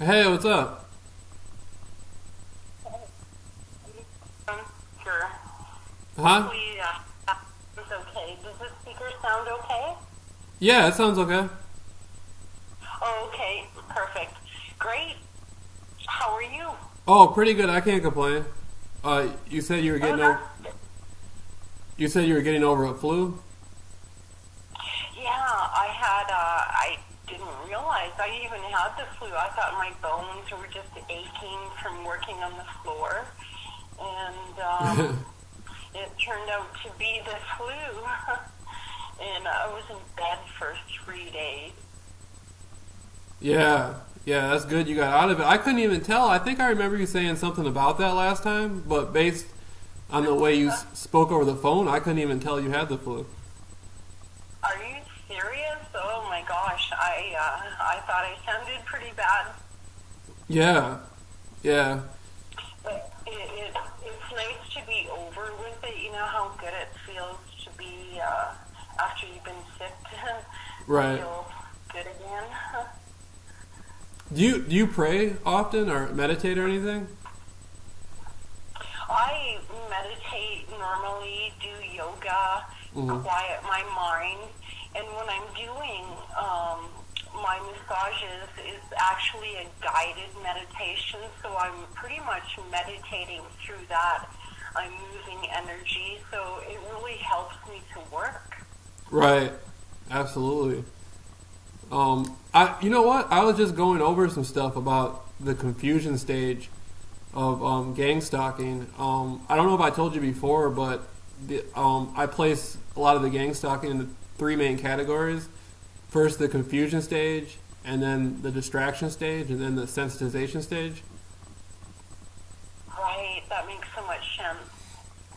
Hey, what's up? Sure. Huh? Hopefully, it's okay. Does the speaker sound okay? Yeah, it sounds okay. Oh, okay. Perfect. Great. How are you? Oh, pretty good. I can't complain. You said you were Oh, getting over. that's You said you were getting over a flu. yeah. I didn't realize I even had the flu. I thought my bones were just aching from working on the floor, and it turned out to be the flu. And I was in bed for 3 days. Yeah, yeah, that's good. You got out of it. I couldn't even tell. I think I remember you saying something about that last time, but based on the way you spoke over the phone, I couldn't even tell you had the flu. Are you serious? Oh my gosh, I thought I sounded pretty bad. Yeah, yeah, But it's nice to be over with it. You know how good it feels to be after you've been sick to right. feel good again. Do you pray often or meditate or anything? I meditate normally, do yoga, Hmm. quiet my mind, and when I'm doing my massages, it's actually a guided meditation, so I'm pretty much meditating through that. I'm moving energy, so it really helps me to work. Right. Absolutely. You know what? I was just going over some stuff about the confusion stage of gang stalking. I don't know if I told you before, but I place a lot of the gang stalking into three main categories. First, the confusion stage, and then the distraction stage, and then the sensitization stage. Right, that makes so much sense.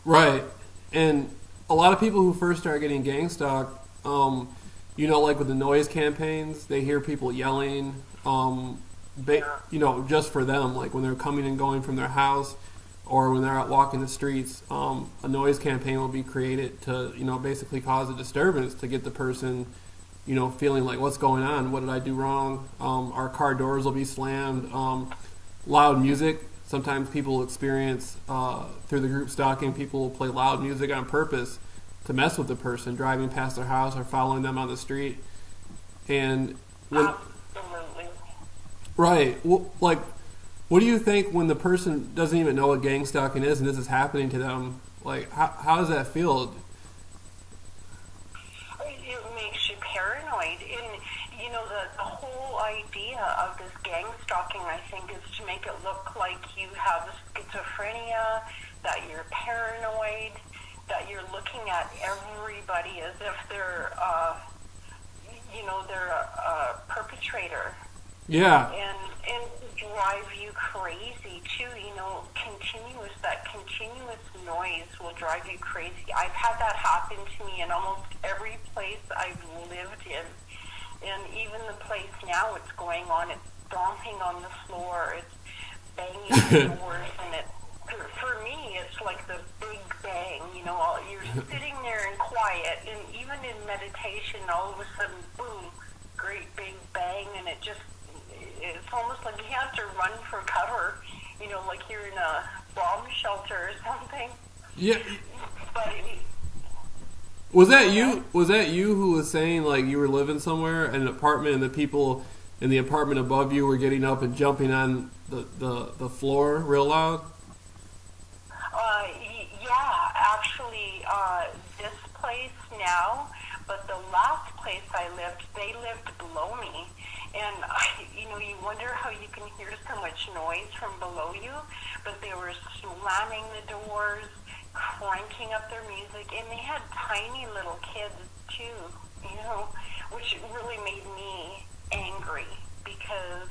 Right. And a lot of people who first start getting gang stalked, like with the noise campaigns, they hear people yelling, Yeah. just for them, like when they're coming and going from their house or when they're out walking the streets, a noise campaign will be created to, basically cause a disturbance to get the person, feeling like, what's going on? What did I do wrong? Our car doors will be slammed. Loud music. Sometimes people experience, through the group stalking, people will play loud music on purpose to mess with the person driving past their house or following them on the street. And when, Absolutely. right, like, what do you think when the person doesn't even know what gang stalking is and this is happening to them? Like, how does that feel? It makes you paranoid. And, the whole idea of this gang stalking, I think, is to make it look like you have schizophrenia, that you're paranoid, that you're looking at everybody as if they're a perpetrator. Yeah, And drive you crazy too. That continuous noise will drive you crazy. I've had that happen to me in almost every place I've lived in, and even the place now it's going on. It's stomping on the floor. It's banging the doors, and for me it's like the big bang. You're sitting there in quiet, and even in meditation, all of a sudden, boom, great big bang, and it's almost like you have to run for cover, like you're in a bomb shelter or something. yeah. But Was go that ahead. you? Was that you who was saying like you were living somewhere in an apartment and the people in the apartment above you were getting up and jumping on the floor real loud? Yeah, actually, this place now, but the last place I lived, they lived below me. And, you wonder how you can hear so much noise from below you, but they were slamming the doors, cranking up their music, and they had tiny little kids, too, which really made me angry because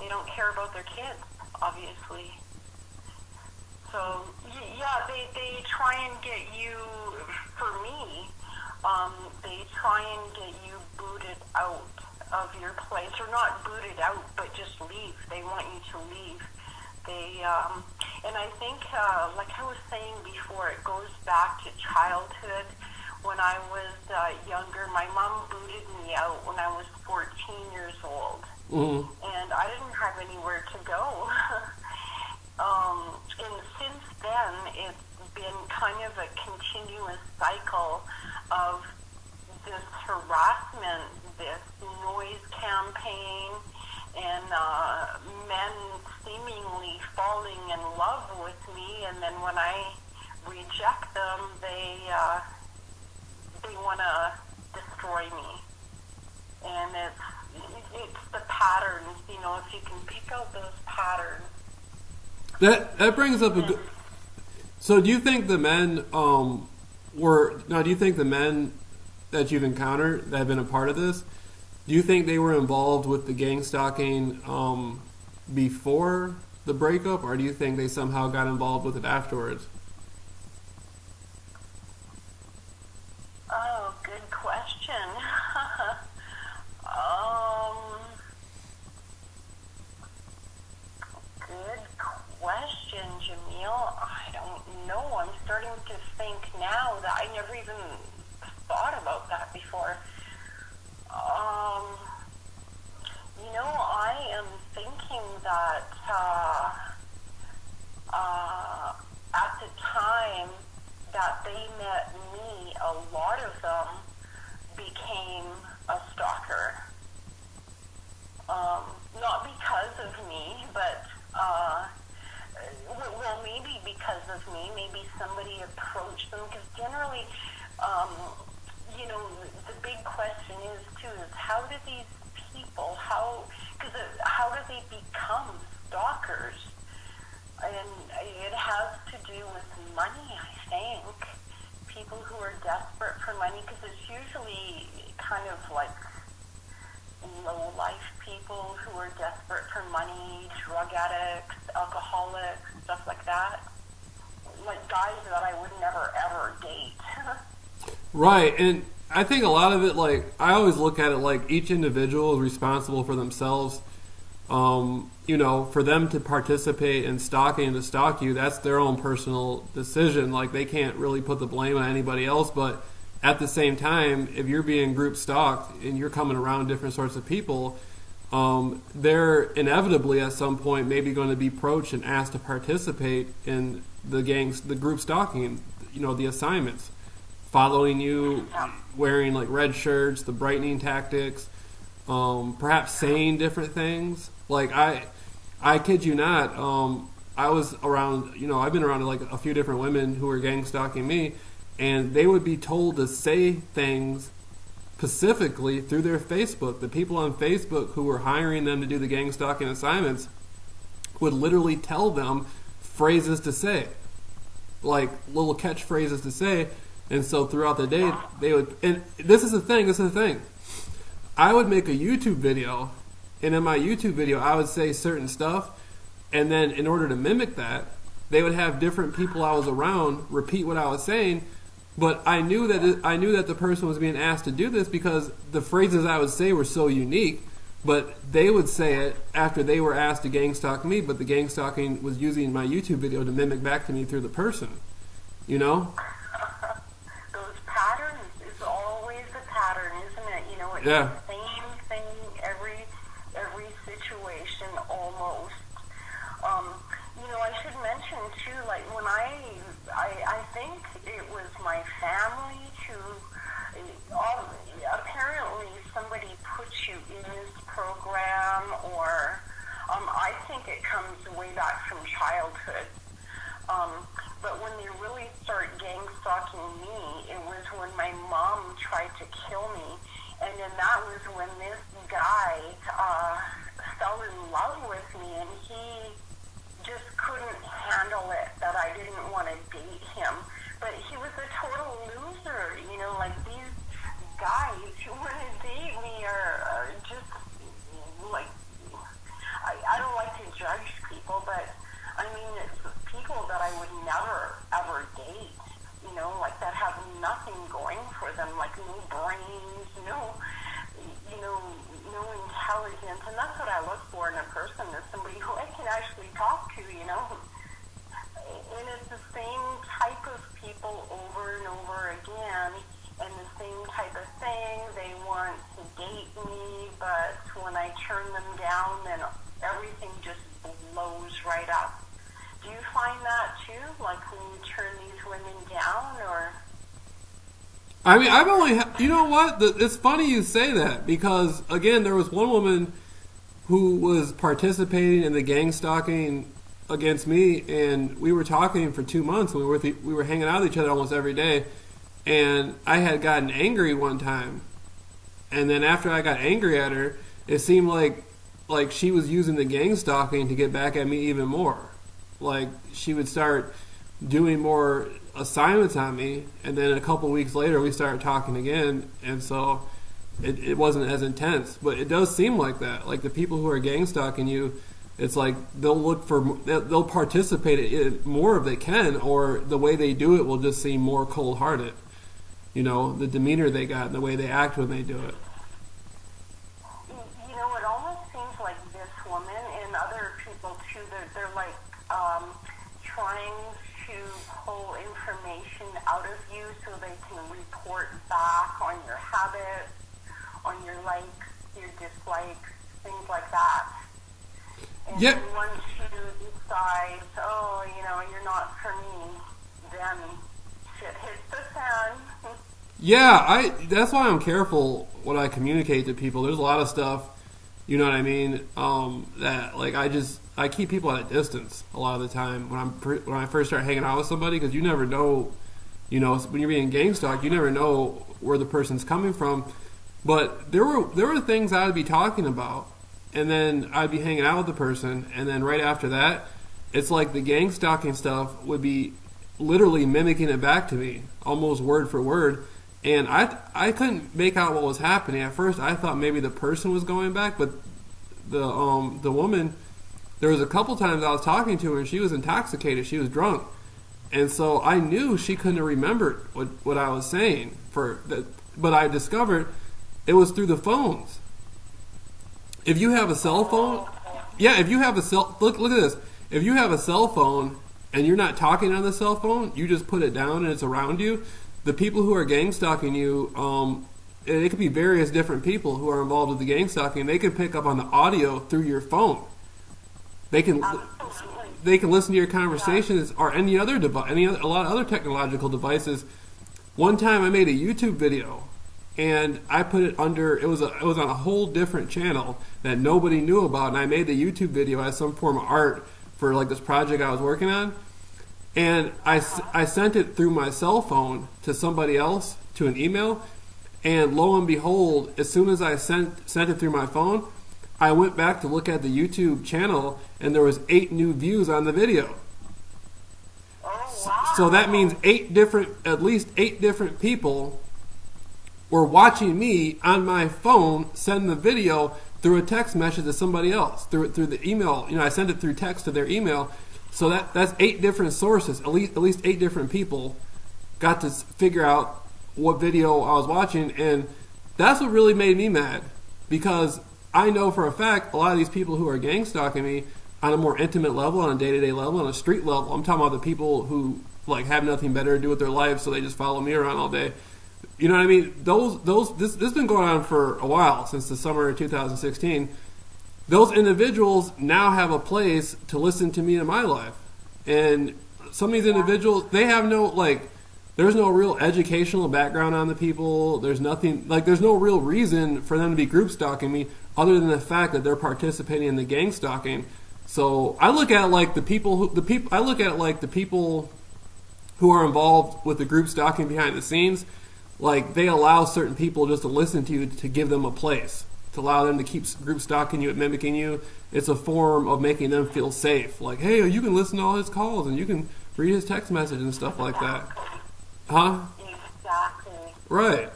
they don't care about their kids, obviously. So, yeah, they try and get you, for me, they try and get you booted out of your place, or not booted out, but just leave. They want you to leave. And I think, like I was saying before, it goes back to childhood. When I was younger, my mom booted me out when I was 14 years old. Mm-hmm. And I didn't have anywhere to go. And since then, it's been kind of a continuous cycle of this harassment, this noise campaign, and men seemingly falling in love with me, and then when I reject them, they want to destroy me. And it's the patterns, you know, if you can pick out those patterns. That brings up a good. So, do you think the men do you think the men that you've encountered that have been a part of this, do you think they were involved with the gang stalking before the breakup, or do you think they somehow got involved with it afterwards? Oh, good question. Good question, Jamil. I don't know. I'm starting to think now that I never even thought about that before. You know, I am thinking that at the time that they met me, a lot of them became a stalker. Not because of me, but well, maybe because of me. Maybe somebody approached them, because generally, you know, the big question is too is how do these people, how do they become stalkers? And it has to do with money, I think. People who are desperate for money, because it's usually kind of like low-life people who are desperate for money, drug addicts, alcoholics, stuff like that. Like guys that I would never, ever date. Right, and I think a lot of it, like, I always look at it like each individual is responsible for themselves. You know, for them to participate in stalking and to stalk you, that's their own personal decision. Like, they can't really put the blame on anybody else, but at the same time, if you're being group stalked and you're coming around different sorts of people, they're inevitably at some point maybe going to be approached and asked to participate in the group stalking, you know, the assignments. Following you, wearing like red shirts, the brightening tactics, perhaps saying different things. Like I kid you not, I was around, you know, I've been around like a few different women who were gang stalking me, and they would be told to say things specifically through their Facebook. The people on Facebook who were hiring them to do the gang stalking assignments would literally tell them phrases to say, like little catchphrases to say. And so throughout the day, they would, and this is the thing, I would make a YouTube video, and in my YouTube video, I would say certain stuff, and then in order to mimic that, they would have different people I was around repeat what I was saying, but I knew that the person was being asked to do this because the phrases I would say were so unique, but they would say it after they were asked to gang stalk me, but the gang stalking was using my YouTube video to mimic back to me through the person, you know? Yeah. The same thing every situation almost. You know, I should mention too, like when I think it was my family who, apparently somebody put you in this program, or I think it comes way back from childhood. But when they really start gang stalking me, it was when my mom tried to kill me. And then that was when this guy fell in love with me, and he just couldn't handle it that I didn't want to date him. But he was a total loser, you know, like these guys who want to date me are just like, I don't like to judge people, but I mean, it's people that I would never, ever date. You know, like that have nothing going for them, like no brains, no intelligence, and that's what I look for in a person, is somebody who I can actually talk to, you know. And it's the same type of people over and over again, and the same type of thing. They want to date me, but when I turn them down, then everything Like when you turn these women down, or? I mean, I've only, you know what? It's funny you say that because, again, there was one woman who was participating in the gang stalking against me, and we were talking for 2 months, and we were hanging out with each other almost every day, and I had gotten angry one time, and then after I got angry at her, it seemed like she was using the gang stalking to get back at me even more. Like, she would start doing more assignments on me, and then a couple weeks later we started talking again, and so it wasn't as intense. But it does seem like that. Like, the people who are gang stalking you, it's like they'll participate in it more if they can, or the way they do it will just seem more cold-hearted. You know, the demeanor they got and the way they act when they do it. You know, it almost seems like this woman and other people too, they're like trying to pull information out of you so they can report back on your habits, on your likes, your dislikes, things like that. And Yeah. then once you decide, oh, you know, you're not for me, then shit hits the fan. Yeah, that's why I'm careful when I communicate to people. There's a lot of stuff, you know what I mean, that like I keep people at a distance a lot of the time when I first start hanging out with somebody, because you never know, you know, when you're being gang stalked, you never know where the person's coming from. But there were things I would be talking about, and then I'd be hanging out with the person, and then right after that, it's like the gang stalking stuff would be literally mimicking it back to me, almost word for word. And I couldn't make out what was happening. At first, I thought maybe the person was going back, but the woman, there was a couple times I was talking to her, and she was intoxicated. She was drunk. And so I knew she couldn't have remembered what I was saying. But I discovered it was through the phones. If you have a cell phone, if you have look at this. If you have a cell phone and you're not talking on the cell phone, you just put it down and it's around you. The people who are gang stalking you, it could be various different people who are involved with the gang stalking. They can pick up on the audio through your phone. They can listen to your conversations or any other device, a lot of other technological devices. One time I made a YouTube video, and I put it under. It was on a whole different channel that nobody knew about, and I made the YouTube video as some form of art for like this project I was working on. And I sent it through my cell phone to somebody else, to an email, and lo and behold, as soon as I sent it through my phone, I went back to look at the YouTube channel, and there was 8 new views on the video. Oh, wow. So that means at least 8 different people were watching me on my phone send the video through a text message to somebody else, through the email. You know, I sent it through text to their email. So that's 8 different sources. At least 8 different people got to figure out what video I was watching, and that's what really made me mad, because I know for a fact a lot of these people who are gang stalking me on a more intimate level, on a day-to-day level, on a street level. I'm talking about the people who like have nothing better to do with their life, so they just follow me around all day. You know what I mean? This has been going on for a while, since the summer of 2016. Those individuals now have a place to listen to me in my life. And some of these individuals, they have there's no real educational background on the people. There's there's no real reason for them to be group stalking me other than the fact that they're participating in the gang stalking. So I look at it like the people who are involved with the group stalking behind the scenes, like they allow certain people just to listen to you to give them a place, to allow them to keep group stalking you and mimicking you. It's a form of making them feel safe. Like, hey, you can listen to all his calls and you can read his text message and stuff like that. Huh? Exactly. Right.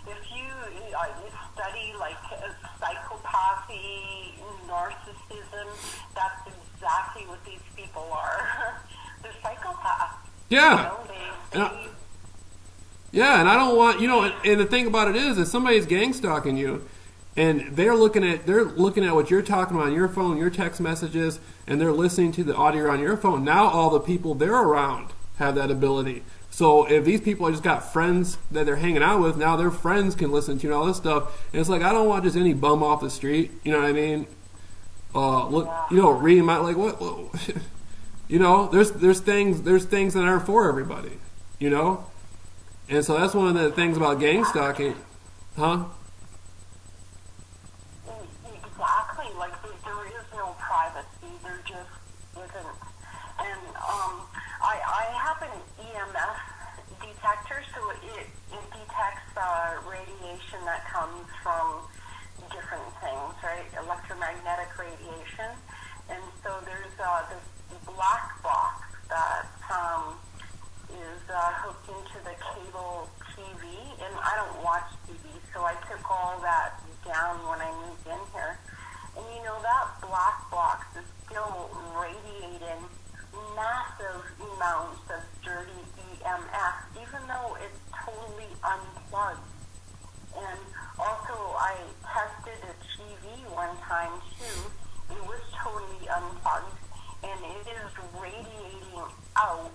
If you study like psychopathy, narcissism, that's exactly what these people are. They're psychopaths. Yeah. You know, Yeah, and I don't want, and the thing about it is, if somebody's gang stalking you, and they're looking at what you're talking about on your phone, your text messages, and they're listening to the audio on your phone. Now all the people they're around have that ability. So if these people just got friends that they're hanging out with, now their friends can listen to you and all this stuff. And it's like, I don't want just any bum off the street. You know what I mean? Reading my what You know, there's things that aren't for everybody. You know, and so that's one of the things about gang stalking, huh? Exactly. Like there is no privacy. There just isn't. And I have an EMF detector, so it detects radiation that comes from different things, right? Electromagnetic radiation. And so there's this black box that is hooked into the cable TV, and I don't watch TV, so I took all that down when I moved in here. And you know, that black box is still radiating massive amounts of dirty EMF, even though it's totally unplugged. And also, I tested a TV one time too. It was totally unplugged, and it is radiating out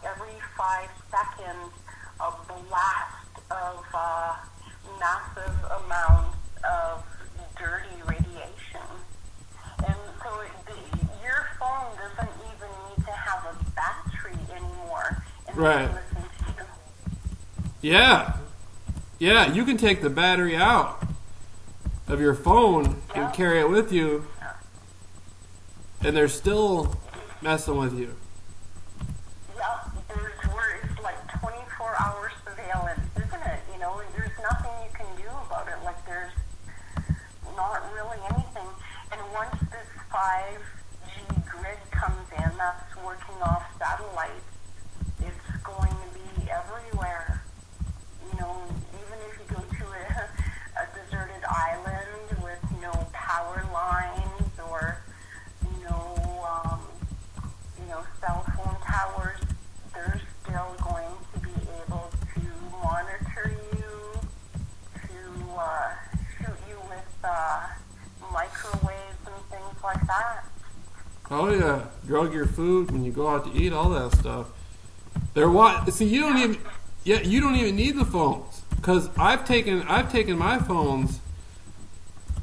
every 5 seconds a blast of massive amounts of dirty radiation. And so your phone doesn't even need to have a battery anymore. And Right. Listen to you. Yeah. Yeah, you can take the battery out of your phone and carry it with you, and they're still messing with you. Yeah, it's like 24-hour surveillance, isn't it? You know, there's nothing you can do about it. Like, there's not really anything. And once this 5G grid comes in, that's working off satellites, it's going to be everywhere. You know, even if you go to a deserted island with no power lines or cell phone towers, they're still going to be able to monitor you, to shoot you with microwaves and things like that. Oh yeah, drug your food when you go out to eat, all that stuff. See, you don't even need the phones, because I've taken my phones.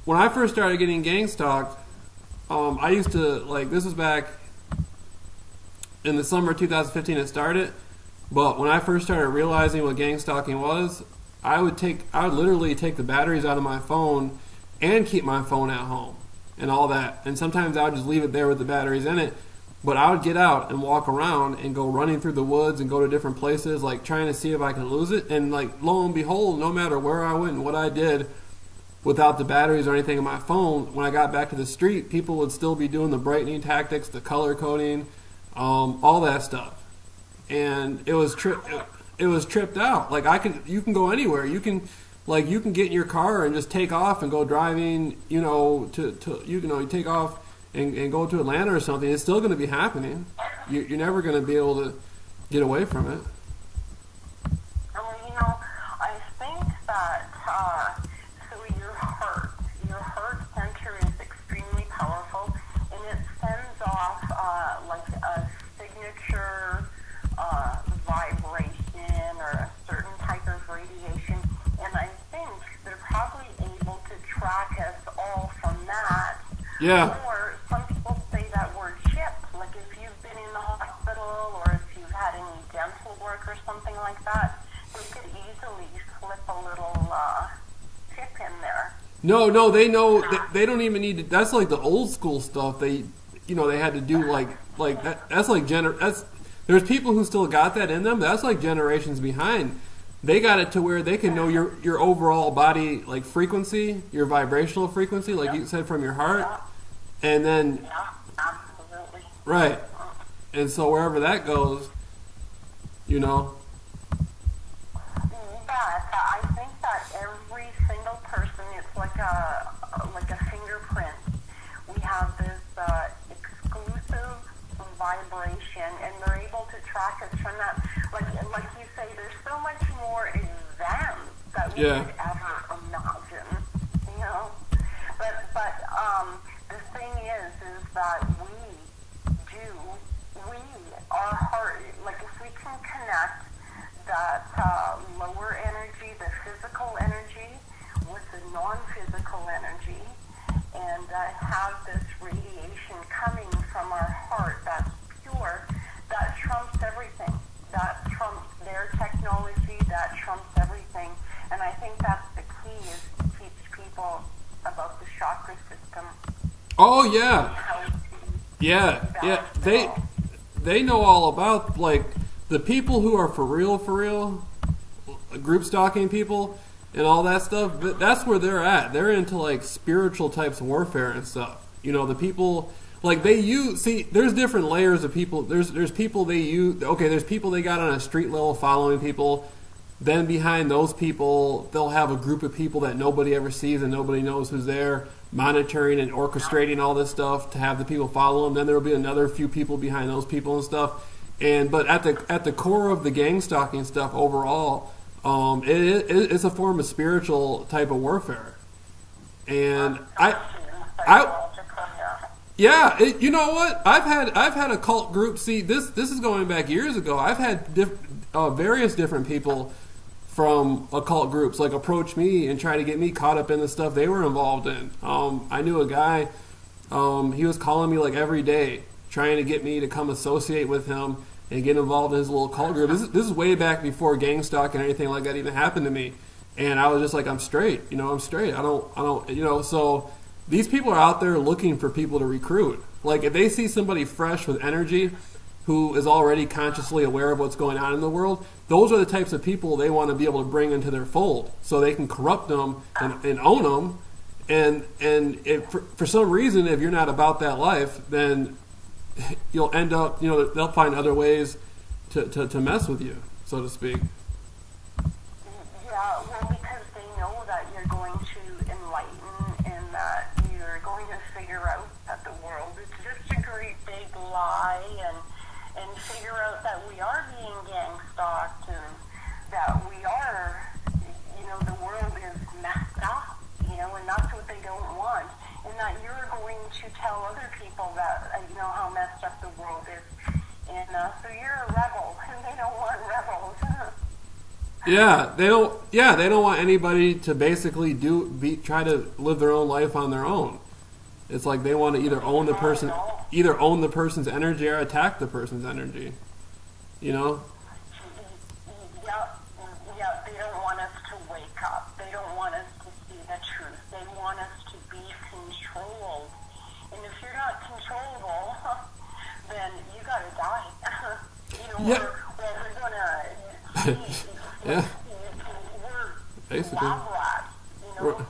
When I first started getting gang stalked, I used to, like, this was back in the summer of 2015 it started, but when I first started realizing what gang stalking was, I would literally take the batteries out of my phone and keep my phone at home and all that. And sometimes I would just leave it there with the batteries in it, but I would get out and walk around and go running through the woods and go to different places, like trying to see if I can lose it. And like, lo and behold, no matter where I went and what I did, without the batteries or anything in my phone, when I got back to the street, people would still be doing the brightening tactics, the color coding, all that stuff. And it was tripped out. Like, you can go anywhere. You can get in your car and just take off and go driving, you take off and go to Atlanta or something. It's still going to be happening. You're never going to be able to get away from it. Well, I think that your heart center is extremely powerful, and it sends off like a signature vibration or a certain type of radiation, and I think they're probably able to track us all from that. Yeah. Or some people say that word chip, like if you've been in the hospital or if you've had any dental work or something like that, they could easily slip a little chip in there. No, they know. They don't even need to. That's like the old school stuff. They had to do like that. That's like there's people who still got that in them. That's like generations behind. They got it to where they can know your overall body, like, frequency, your vibrational frequency, like you said, from your heart, and then Absolutely. right. And so wherever that goes, Yeah, I think that every single person, it's like a fingerprint. We have this exclusive vibration, and they're able to track us from that. Like you say, there's so much more advanced that we could ever imagine. You know, but the thing is that our heart, like if we can connect that lower energy, the physical energy, with the non-physical energy, and have this radiation coming from our heart that's store, that trumps everything. That trumps their technology, that trumps everything. And I think that's the key, is to teach people about the chakra system. Oh yeah, How to yeah. balance it all. They know all about, like, the people who are for real, group stalking people and all that stuff. But that's where they're at. They're into like spiritual types of warfare and stuff. You know, the people, like, they use, see, there's different layers of people. There's people they use. Okay, there's people they got on a street level following people. Then behind those people, they'll have a group of people that nobody ever sees and nobody knows who's there, monitoring and orchestrating all this stuff to have the people follow them. Then there will be another few people behind those people and stuff. But at the core of the gang stalking stuff overall, it's a form of spiritual type of warfare. And yeah, you know what? I've had a cult group. See, this is going back years ago. I've had various different people from occult groups like approach me and try to get me caught up in the stuff they were involved in. I knew a guy. He was calling me like every day, trying to get me to come associate with him and get involved in his little cult group. This is way back before gang stalking and anything like that even happened to me. And I was just like, I'm straight. I'm straight. I don't. So these people are out there looking for people to recruit. Like, if they see somebody fresh with energy who is already consciously aware of what's going on in the world, those are the types of people they want to be able to bring into their fold so they can corrupt them and own them. And if, for some reason, if you're not about that life, then you'll end up, they'll find other ways to mess with you, so to speak. Yeah, well, because they know that you're going to enlighten and that you're going to figure out that the world is just a great big lie, and figure out that we are being gang stalked, and that we are, the world is messed up, and that's what they don't want. And that you're going to tell other people that, how messed up the world is. And so you're a rebel, and they don't want rebels. They don't want anybody to basically try to live their own life on their own. It's like they want to either own the person's energy or attack the person's energy. Yeah, they don't want us to wake up. They don't want us to see the truth. They want us to be controlled. And if you're not controllable, then you gotta die. We're gonna yeah. We're basically lab rats,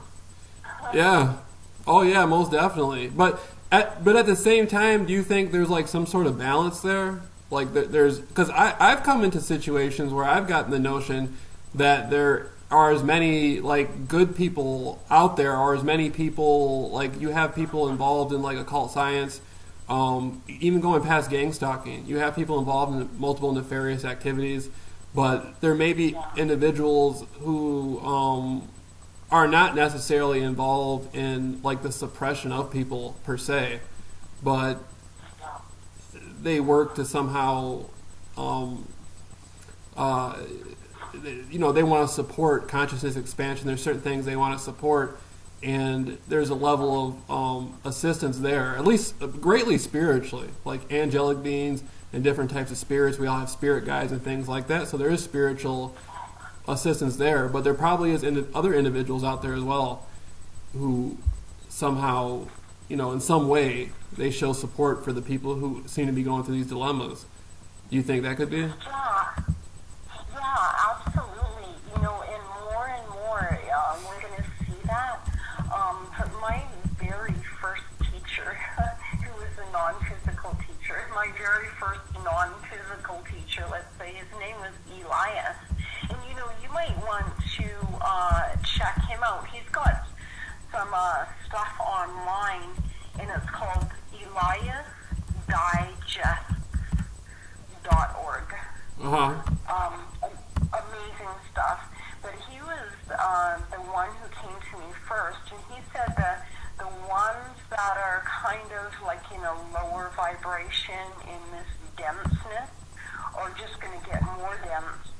Yeah. Oh yeah, most definitely. But at the same time, do you think there's like some sort of balance there? Like there's, because I've come into situations where I've gotten the notion that there are as many like good people out there, or as many people, like you have people involved in like occult science, even going past gang stalking. You have people involved in multiple nefarious activities, but there may be individuals who are not necessarily involved in like the suppression of people per se, but they work to somehow, they want to support consciousness expansion. There's certain things they want to support, and there's a level of assistance there, at least greatly spiritually, like angelic beings and different types of spirits. We all have spirit guides and things like that, so there is spiritual assistance there, but there probably is other individuals out there as well who somehow, in some way, they show support for the people who seem to be going through these dilemmas. Do you think that could be? Yeah, absolutely. And more, we're going to see that. My very first teacher, who was a non-physical teacher, my very first non-physical teacher, let's say, his name was Elias. And you might want to check him out. He's got some stuff online, and it's called EliasDigests.org. Amazing stuff. But he was the one who came to me first, and he said that the ones that are kind of like in a lower vibration in this denseness are just going to get more dense.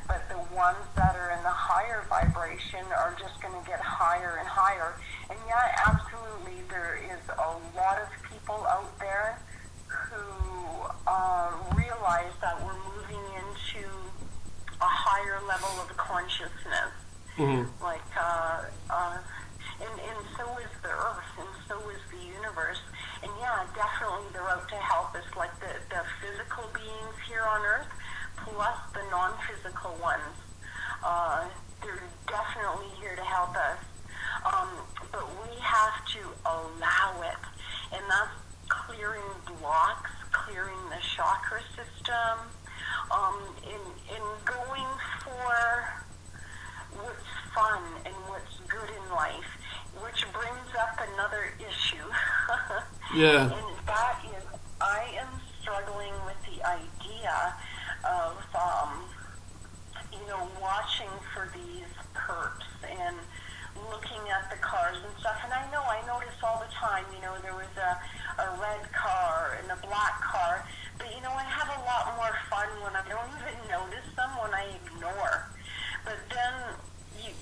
But the ones that are in the higher vibration are just going to get higher and higher. And yeah, absolutely, there is a lot of people out there who consciousness. Mm-hmm. Like, and so is the earth, and so is the universe. And yeah, definitely they're out to help us, like the physical beings here on earth, plus the non-physical ones. They're definitely here to help us. But we have to allow it. And that's clearing blocks, clearing the chakra system, in going for what's fun and what's good in life, which brings up another issue. Yeah. And that is, I am struggling with the idea of, watching for these perps and looking at the cars and stuff. And I notice all the time, there was a red car and a black car. But, I have a lot more fun when I don't even notice them, when I ignore. But then, if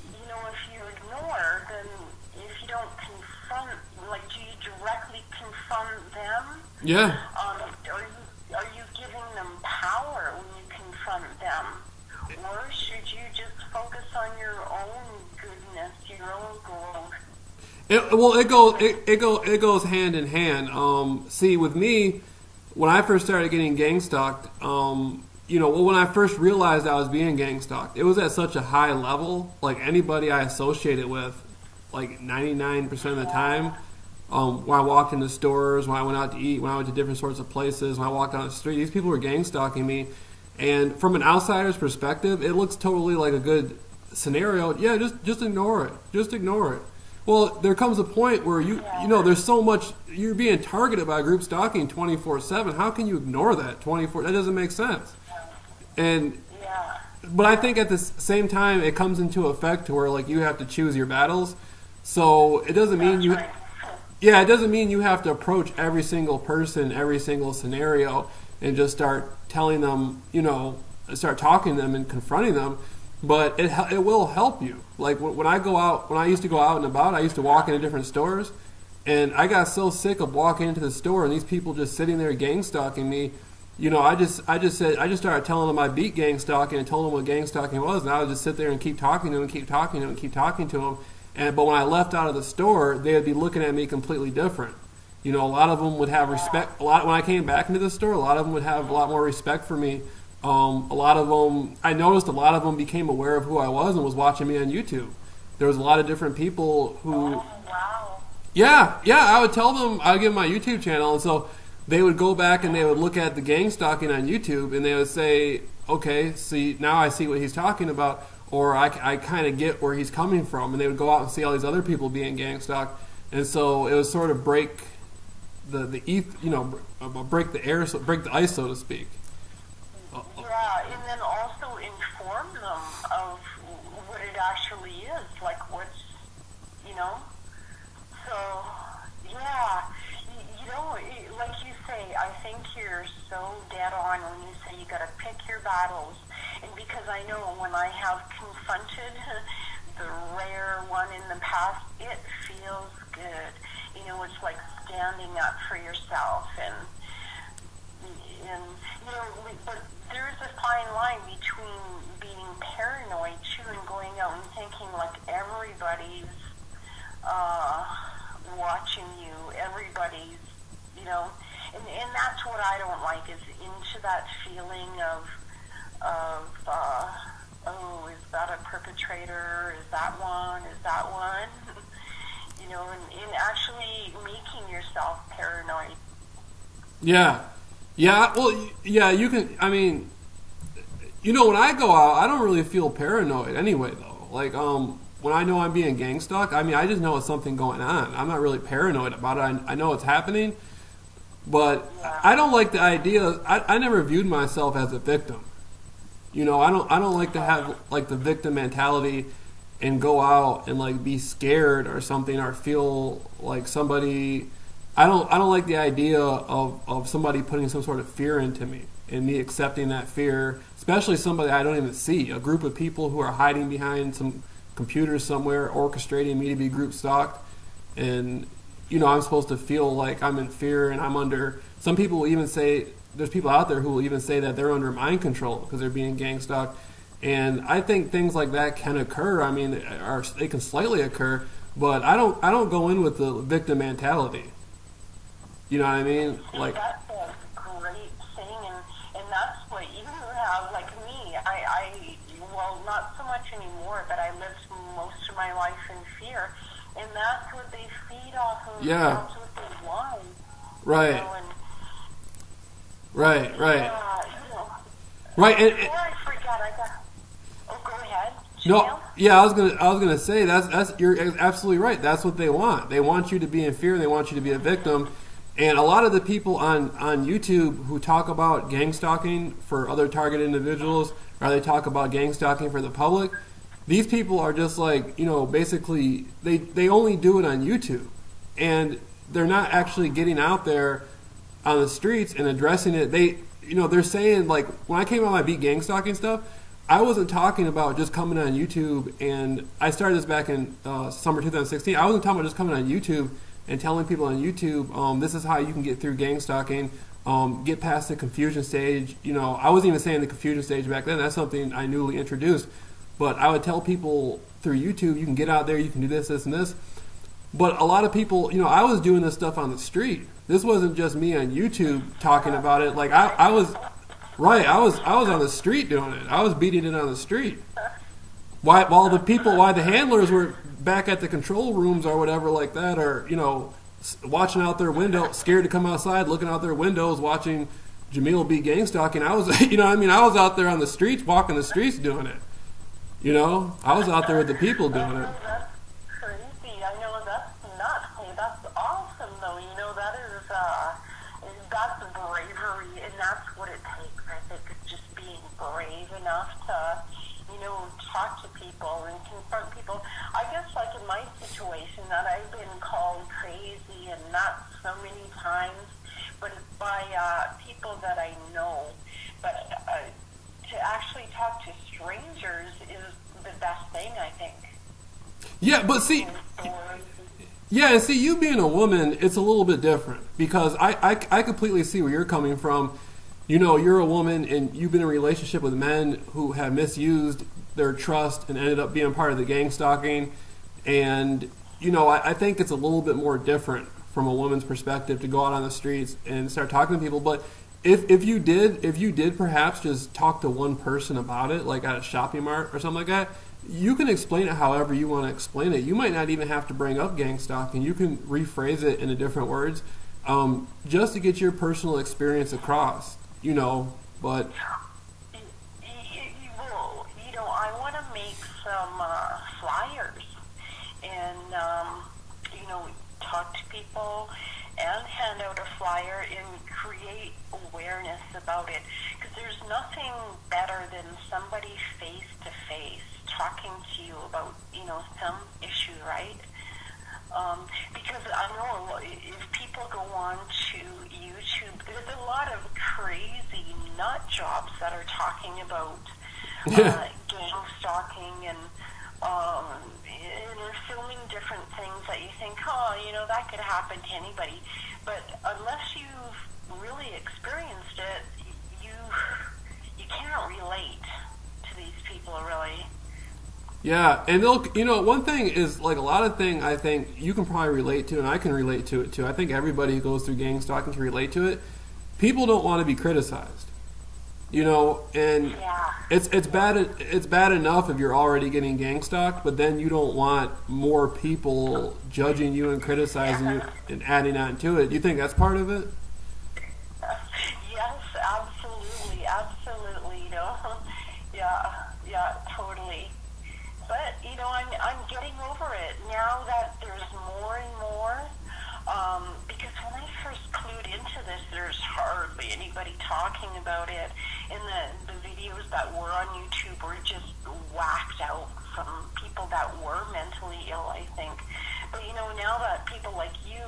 you ignore, then if you don't confront, like, do you directly confront them? Yeah. Are you giving them power when you confront them? Or should you just focus on your own goodness, your own growth? It goes hand in hand. See, with me, when I first started getting gang stalked, when I first realized I was being gang stalked, it was at such a high level. Like, anybody I associated with, like 99% of the time, when I walked into stores, when I went out to eat, when I went to different sorts of places, when I walked down the street, these people were gang stalking me. And from an outsider's perspective, it looks totally like a good scenario. Yeah, just ignore it. Just ignore it. Well, there comes a point where there's so much, you're being targeted by group stalking 24/7. How can you ignore that 24? That doesn't make sense. But I think at the same time, it comes into effect to where, like, you have to choose your battles. So it doesn't mean it doesn't mean you have to approach every single person, every single scenario, and just start telling them, start talking to them and confronting them. But it will help you. Like, when I used to go out and about, I used to walk into different stores, and I got so sick of walking into the store and these people just sitting there gang stalking me. I just started telling them I beat gang stalking and told them what gang stalking was, and I would just sit there and keep talking to them and keep talking to them and keep talking to them. But when I left out of the store, they would be looking at me completely different. A lot of them would have respect. When I came back into the store, a lot of them would have a lot more respect for me. A lot of them, I noticed a lot of them became aware of who I was and was watching me on YouTube. There was a lot of different people who... Oh, wow. Yeah, I would tell them, I would give them my YouTube channel, and so they would go back and they would look at the gang stalking on YouTube, and they would say, okay, see, now I see what he's talking about, or I kind of get where he's coming from, and they would go out and see all these other people being gang stalked, and so it was sort of break the ice, so to speak. Yeah, and then also inform them of what it actually is, like what's, So, yeah, like you say, I think you're so dead on when you say you got to pick your battles. And because I know when I have confronted the rare one in the past, it feels good. It's like standing up for yourself and but there is a fine line between being paranoid too and going out and thinking like everybody's watching you, everybody's, and that's what I don't like, is into that feeling of is that a perpetrator? Is that one? And actually making yourself paranoid. Yeah. Well, yeah, you can. I mean, when I go out, I don't really feel paranoid anyway, though. Like, when I know I'm being gang stalked, I mean, I just know it's something going on. I'm not really paranoid about it. I know it's happening, but I don't like the idea. I never viewed myself as a victim. I don't like to have like the victim mentality and go out and like be scared or something, or feel like somebody. I don't like the idea of somebody putting some sort of fear into me and me accepting that fear, especially somebody I don't even see, a group of people who are hiding behind some computers somewhere orchestrating me to be group stalked. And I'm supposed to feel like I'm in fear and I'm under. Some people will even say, there's people out there who will even say that they're under mind control because they're being gang stalked. And I think things like that can occur. I mean, they can slightly occur, but I don't go in with the victim mentality. You know what I mean? Like, that's a great thing, and that's what you have. Like me, well, not so much anymore, but I lived most of my life in fear, and that's what they feed off of. yeah, That's what they want. right, You know, and right, right, you know, right. before I forget, I got. Oh, go ahead. No, Janelle? yeah, I was gonna say that's you're absolutely right. That's what they want. They want you to be in fear. They want you to be a victim. And a lot of the people on YouTube who talk about gang stalking for other target individuals, or they talk about gang stalking for the public, these people are just like, basically they only do it on YouTube, and they're not actually getting out there on the streets and addressing it. They're saying, like, when I came out my beat gang stalking stuff, I wasn't talking about just coming on YouTube, and I started this back in summer 2016. I wasn't talking about just coming on YouTube and telling people on YouTube, this is how you can get through gang stalking, get past the confusion stage. I wasn't even saying the confusion stage back then. That's something I newly introduced. But I would tell people through YouTube, you can get out there, you can do this, this, and this. But a lot of people, I was doing this stuff on the street. This wasn't just me on YouTube talking about it. Like, I was, right, I was on the street doing it. I was beating it on the street. Why the handlers were back at the control rooms or whatever like that, or watching out their window, scared to come outside, looking out their windows, watching Jamil be gang stalking. I was, I was out there on the streets, walking the streets, doing it. I was out there with the people doing it. That's crazy. I know that's nuts. Hey, that's awesome, though. That's bravery, and that's what it takes. I think it's just being brave enough to talk to people and confront people. I guess, like in my situation, that I've been called crazy and nuts so many times, but it's by people that I know. But to actually talk to strangers is the best thing, I think. Yeah, but see, you being a woman, it's a little bit different, because I completely see where you're coming from. You're a woman and you've been in a relationship with men who have misused their trust and ended up being part of the gang stalking. And, I think it's a little bit more different from a woman's perspective to go out on the streets and start talking to people. But if you did perhaps just talk to one person about it, like at a shopping mart or something like that, you can explain it however you want to explain it. You might not even have to bring up gang stalking. You can rephrase it in different words, just to get your personal experience across. But I want to make some flyers and talk to people and hand out a flyer and create awareness about it, because there's nothing better than somebody face to face talking to you about some issue, right? Because I know if people go on to YouTube, there's a lot of crazy nut jobs that are talking about gang stalking, and they're filming different things that you think, that could happen to anybody. But unless you've really experienced it, you can't relate to these people, really. yeah, and they'll, one thing is, like, a lot of things I think you can probably relate to, and I can relate to it too. I think everybody who goes through gang stalking can relate to it. People don't want to be criticized, and Yeah. it's bad enough if you're already getting gang stalked, but then you don't want more people judging you and criticizing you and adding on to it. Do you think that's part of it? Yes, absolutely. Yeah, totally. But I'm getting over it now that there's more and more. Because when I first clued into this, there's hardly anybody talking about it, and the videos that were on YouTube were just whacked out from people that were mentally ill, I think. But now that people like you,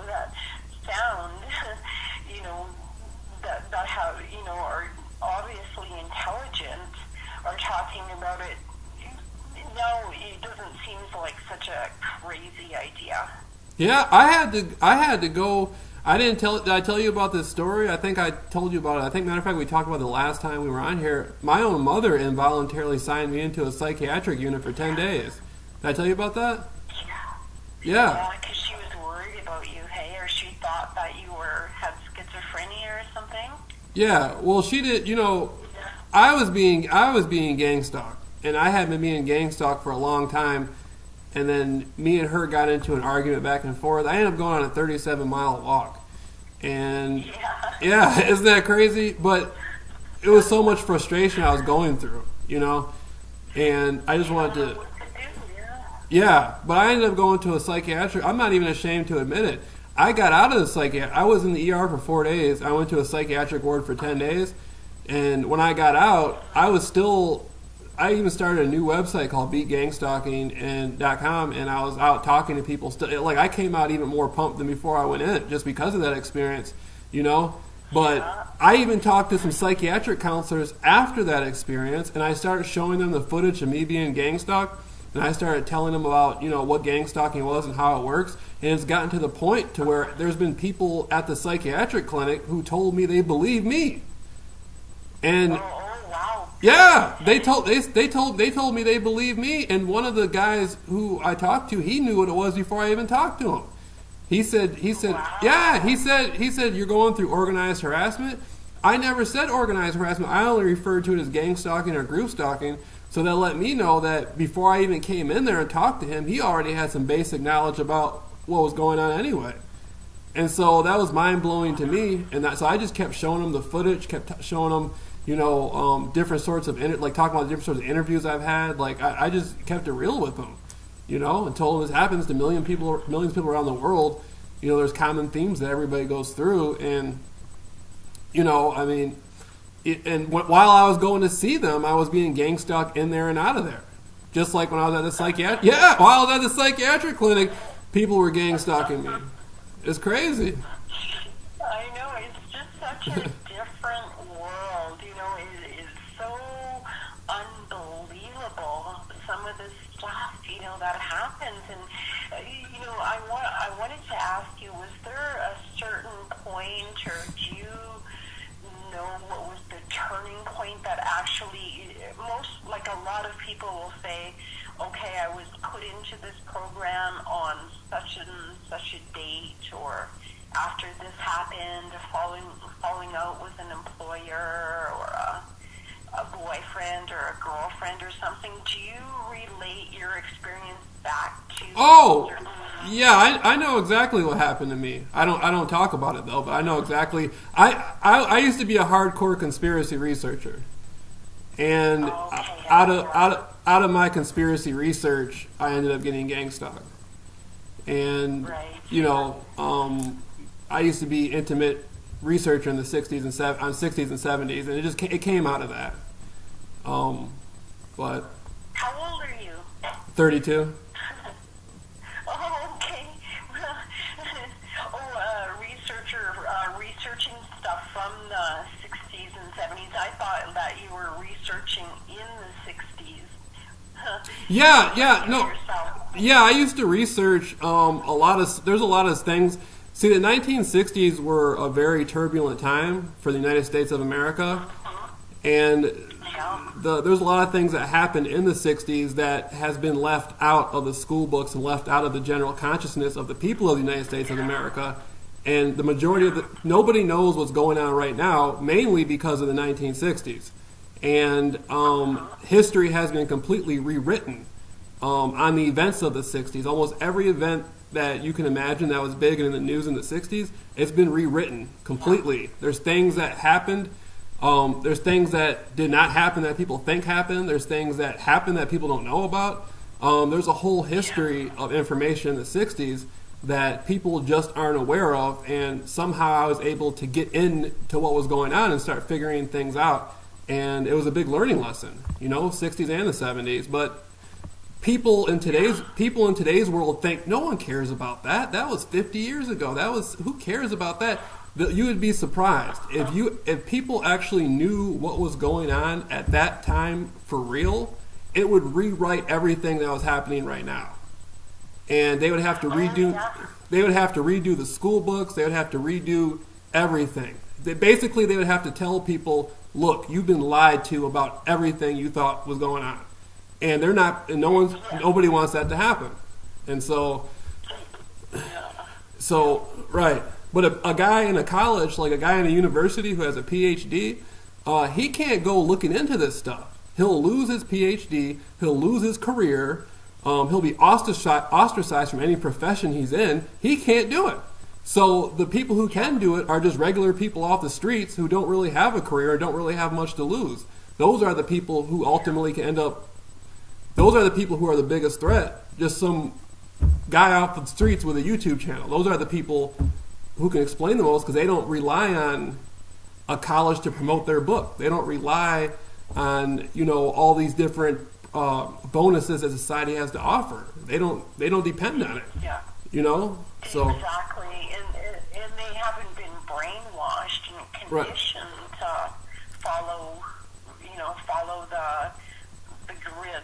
that sound, that have, are obviously intelligent, are talking about it, no, it doesn't seem like such a crazy idea. Yeah, I had to go. I didn't tell. Did I tell you about this story? I think I told you about it. I think, matter of fact, we talked about it the last time we were on here. My own mother involuntarily signed me into a psychiatric unit for 10 days. Did I tell you about that? Yeah. Yeah, because she was worried about you, hey, or she thought that you had schizophrenia or something. Yeah. Well, she did. I was being gang stalked, and I had been being gang stalked for a long time. And then me and her got into an argument back and forth. I ended up going on a 37-mile walk. And yeah, isn't that crazy? But it was so much frustration I was going through, And I just wanted to. Yeah, but I ended up going to a psychiatric. I'm not even ashamed to admit it. I got out of the psychiatric. I was in the ER for 4 days. I went to a psychiatric ward for 10 days. And when I got out, I even started a new website called beatgangstalking.com, and I was out talking to people. Like, I came out even more pumped than before I went in, just because of that experience, But I even talked to some psychiatric counselors after that experience, and I started showing them the footage of me being gang stalked, and I started telling them about, what gang stalking was and how it works. And it's gotten to the point to where there's been people at the psychiatric clinic who told me they believe me. And yeah, they told me they believe me, and one of the guys who I talked to, he knew what it was before I even talked to him. He said, you're going through organized harassment. I never said organized harassment. I only referred to it as gang stalking or group stalking. So that let me know that before I even came in there and talked to him, he already had some basic knowledge about what was going on anyway. And so that was mind blowing to me. And so I just kept showing him the footage, kept showing him. Different sorts of talking about different sorts of interviews I've had. Like I just kept it real with them, and told them this happens to millions of people around the world. There's common themes that everybody goes through, and while I was going to see them, I was being gang stalked in there and out of there. Just like when I was at the while I was at the psychiatric clinic, people were gang stalking me. It's crazy. I know, it's just such a different world, it's so unbelievable, some of the stuff, that happens, and, I wanted to ask you, was there a certain point, or do you know what was the turning point that actually, a lot of people will say, okay, I was put into this program on such and such a date, or after this happened, falling out with an employer or a boyfriend or a girlfriend or something. Do you relate your experience back to? Oh, yeah, I know exactly what happened to me. I don't talk about it though, but I know exactly. I used to be a hardcore conspiracy researcher, and out of my conspiracy research, I ended up getting gang stalked, and I used to be intimate researcher in the 60s and 70s, and it came out of that. But how old are you? 32. Oh, okay. Researching stuff from the 60s and 70s. I thought that you were researching in the 60s. Yeah, I used to research there's a lot of things. See, the 1960s were a very turbulent time for the United States of America, and there's a lot of things that happened in the 60s that has been left out of the school books and left out of the general consciousness of the people of the United States of America. And the majority nobody knows what's going on right now, mainly because of the 1960s. And history has been completely rewritten on the events of the 60s. Almost every event that you can imagine that was big and in the news in the 60s, it's been rewritten completely. There's things that happened. There's things that did not happen that people think happened. There's things that happened that people don't know about. There's a whole history of information in the 60s that people just aren't aware of, and somehow I was able to get into what was going on and start figuring things out. And it was a big learning lesson, 60s and the 70s. But people in today's world think no one cares about that. That was 50 years ago. Who cares about that? You would be surprised if people actually knew what was going on at that time for real. It would rewrite everything that was happening right now, and they would have to redo. they would have to redo the school books. They would have to redo everything. Basically, they would have to tell people, look, you've been lied to about everything you thought was going on. And they're not, and nobody wants that to happen. And so, right. But a guy in a college, like a guy in a university who has a PhD, he can't go looking into this stuff. He'll lose his PhD. He'll lose his career. He'll be ostracized from any profession he's in. He can't do it. So the people who can do it are just regular people off the streets who don't really have a career and don't really have much to lose. Those are the people who ultimately can end up. Those are the people who are the biggest threat. Just some guy off the streets with a YouTube channel. Those are the people who can explain the most because they don't rely on a college to promote their book. They don't rely on all these different bonuses that society has to offer. They don't depend on it. Yeah. So exactly, and they haven't been brainwashed and conditioned to follow the grid.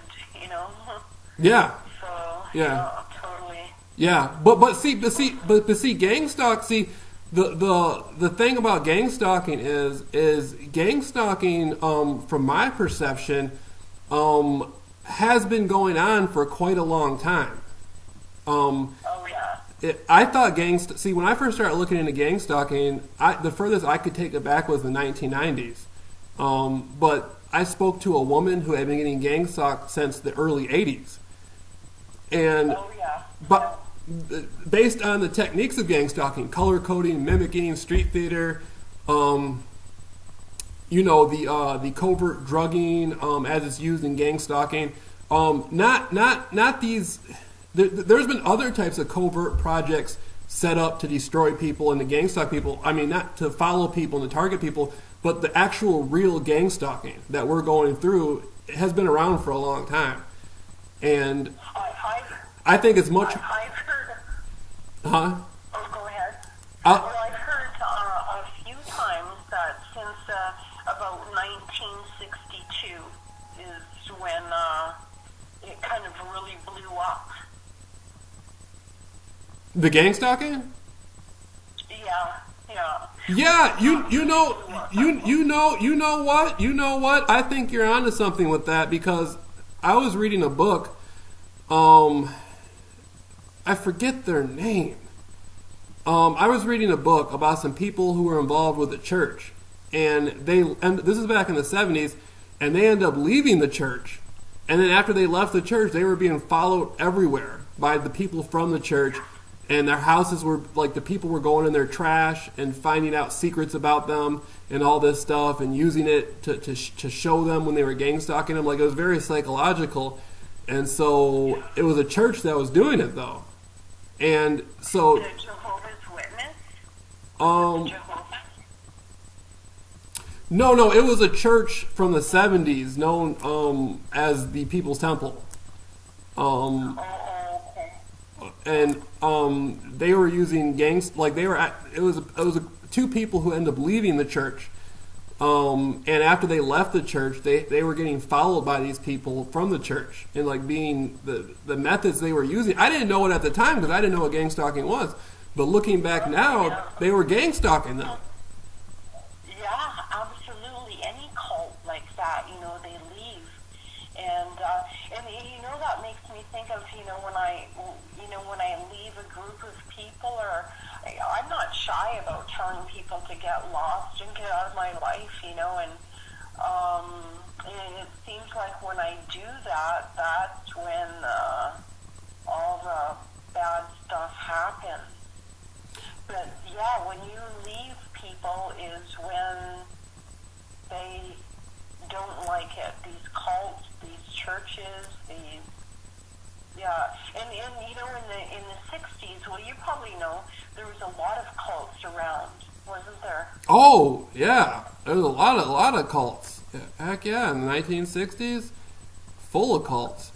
Yeah. So yeah, totally. Yeah, but see, gang stalk. See, the thing about gang stalking is gang stalking. From my perception, has been going on for quite a long time. I thought see, when I first started looking into gang stalking, the furthest I could take it back was the 1990s. But I spoke to a woman who had been getting gang stalked since the early 80s. And but based on the techniques of gang stalking, color coding, mimicking, street theater, the covert drugging as it's used in gang stalking, not these. There's been other types of covert projects set up to destroy people and to gang stalk people. I mean, not to follow people and to target people, but the actual real gang stalking that we're going through has been around for a long time. And I think it's much. I've heard. Huh? Oh, go ahead. Well, I've heard a few times that since about 1962 is when it kind of really blew up. The gang stalking? Yeah, you know what? I think you're onto something with that because I was reading a book. I forget their name. I was reading a book about some people who were involved with the church, and this is back in the 70s, and they ended up leaving the church, and then after they left the church, they were being followed everywhere by the people from the church. And their houses were, like, the people were going in their trash and finding out secrets about them and all this stuff and using it to show them when they were gang stalking them. Like, it was very psychological. And so it was a church that was doing it, though. And so... The Jehovah's Witness? No, it was a church from the 70s known as the People's Temple. And they were using gangs, like it was two people who ended up leaving the church, and after they left the church, they were getting followed by these people from the church, and like being the methods they were using. I didn't know it at the time because I didn't know what gang stalking was, but looking back now, they were gang stalking them. Yeah, absolutely. Any cult like that, they leave, and that makes me think of when I leave a group of people, or I'm not shy about telling people to get lost and get out of my life, and it seems like when I do that, that's when all the bad stuff happens. But yeah, when you leave people is when they don't like it. These cults, these churches, these. Yeah, and in the 60s, well, you probably know, there was a lot of cults around, wasn't there? Oh, yeah. There was a lot of cults. Heck yeah, in the 1960s, full of cults.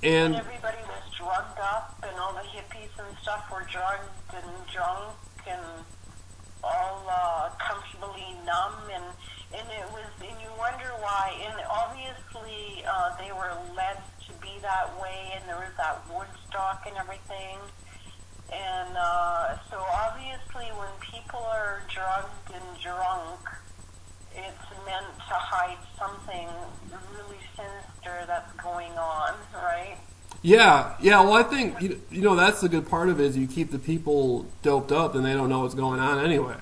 And everybody was drugged up, and all the hippies and stuff were drugged and drunk and all comfortably numb, and it was, and you wonder why, and obviously they were led to be that way, and there was that Woodstock and everything, And so obviously when people are drugged and drunk, it's meant to hide something really sinister that's going on, right? Yeah, yeah. Well, I think that's the good part of it is you keep the people doped up and they don't know what's going on anyway.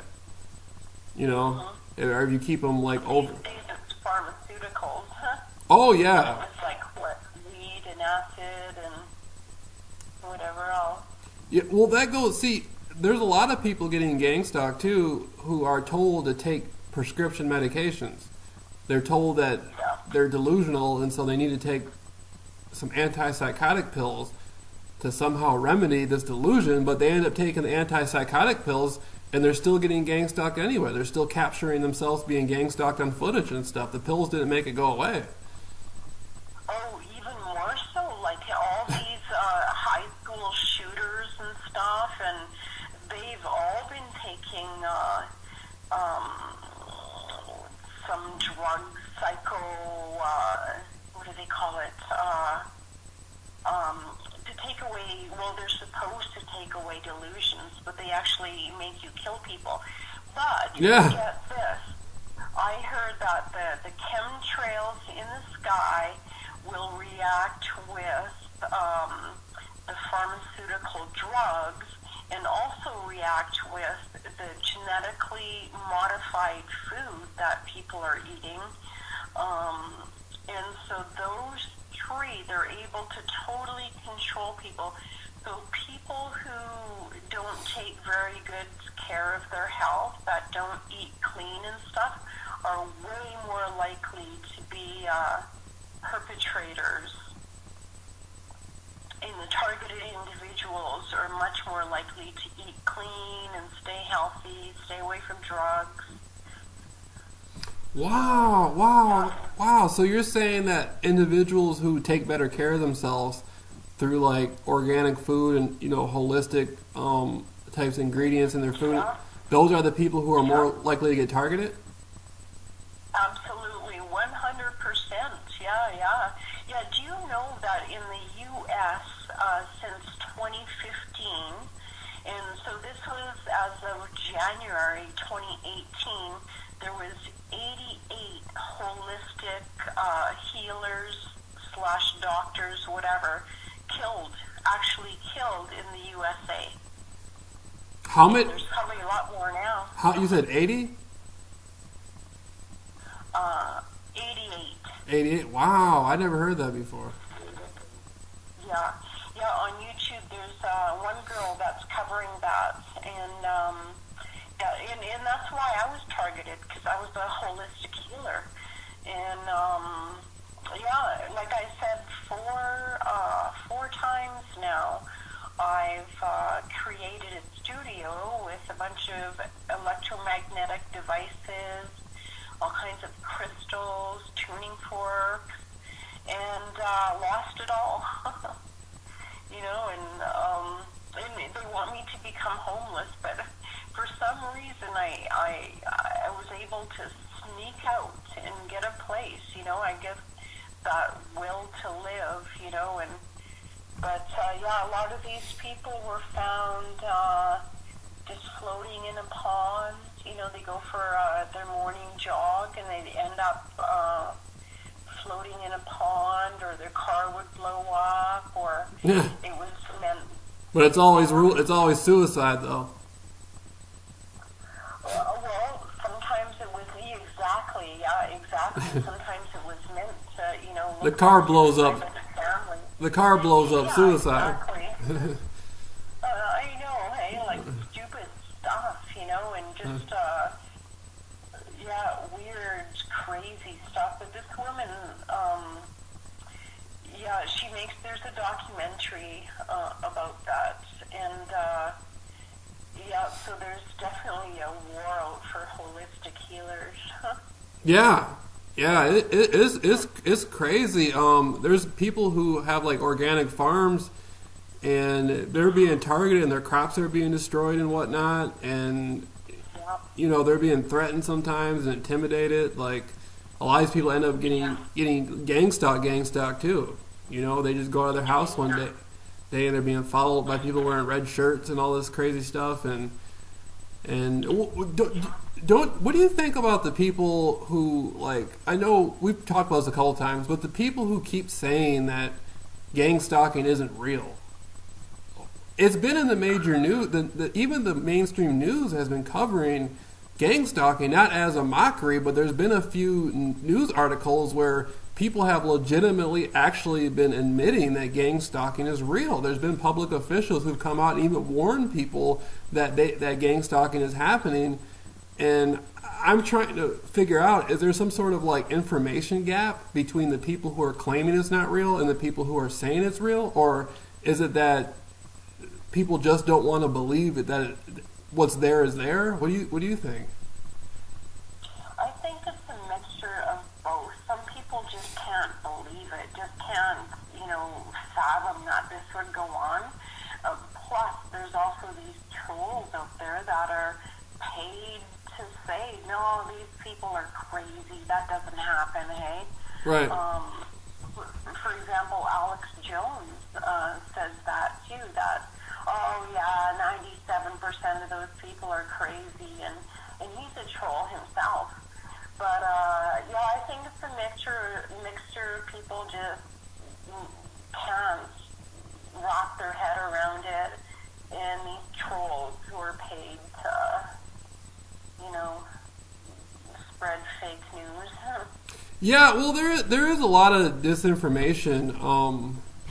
Or if you keep them like over. These days it's pharmaceuticals, huh? Oh yeah. It's like what, weed and acid and whatever else. Yeah. Well, that goes. See, there's a lot of people getting gang stalked too who are told to take prescription medications. They're told that they're delusional and so they need to take some antipsychotic pills to somehow remedy this delusion, but they end up taking the antipsychotic pills and they're still getting gang stalked anyway. They're still capturing themselves being gang stalked on footage and stuff. The pills didn't make it go away. Oh, even more so, like all these high school shooters and stuff, and they've all been taking some drug, what do they call it? To take away, well, they're supposed to take away delusions, but they actually make you kill people. But, Yeah. get this, I heard that the chemtrails in the sky will react with the pharmaceutical drugs and also react with the genetically modified food that people are eating. And so those three, they're able to totally control people. So people who don't take very good care of their health, that don't eat clean and stuff, are way more likely to be perpetrators. And the targeted individuals are much more likely to eat clean and stay healthy, stay away from drugs. Wow. So you're saying that individuals who take better care of themselves through like organic food and holistic types of ingredients in their food, Yeah. those are the people who are more likely to get targeted? Absolutely, 100%. Yeah. Do you know that in the U.S. Since 2015, and so this was as of January 2018, there was 88 holistic healers / doctors, whatever, actually killed in the USA. How many? There's probably a lot more now. How you said 80? 88. 88. Wow, I never heard that before. Yeah. On YouTube, there's one girl that's covering that, and that's why I was targeted, because I was a holistic healer, and like I said, four times now, I've created a studio with a bunch of electromagnetic devices, all kinds of crystals, tuning forks, and lost it all. And they want me to become homeless, but for some reason I was able to sneak out and get a place. I guess that will to live. A lot of these people were found just floating in a pond. They go for their morning jog and they end up floating in a pond, or their car would blow up, or Yeah. it was meant. But it's always suicide though. Well, sometimes it was exactly. Sometimes it was meant to, The car blows up. the family. The car blows up. Yeah, Suicide. Exactly. I know, hey, like stupid stuff, and just weird, crazy stuff. But this woman, there's a documentary about that, and so there's definitely a war out for holistic healers. Yeah, it's crazy. There's people who have like organic farms, and they're being targeted, and their crops are being destroyed and whatnot, and they're being threatened sometimes and intimidated. Like a lot of these people end up getting gang stalked too. They just go out of their house one day. they're being followed by people wearing red shirts and all this crazy stuff. And don't what do you think about the people who, like, I know we've talked about this a couple times, but the people who keep saying that gang stalking isn't real? It's been in the major news. Even the mainstream news has been covering gang stalking, not as a mockery, but there's been a few news articles where people have legitimately actually been admitting that gang stalking is real. There's been public officials who've come out and even warned people that that gang stalking is happening. And I'm trying to figure out, is there some sort of like information gap between the people who are claiming it's not real and the people who are saying it's real? Or is it that people just don't want to believe it, that what's there is there? What do you think? I think it's a mixture of both. Some people just can't believe it, just can't, fathom that this would go on. Plus, there's also these trolls out there that are paid to say, no, these people are crazy, that doesn't happen, hey? Right. For example, Alex Jones says that too, that, oh yeah, 97% of those people are crazy, and he's a troll himself. But I think it's a mixture of people just can't wrap their head around it, and these trolls who are paid to, spread fake news. Yeah, well, there is a lot of disinformation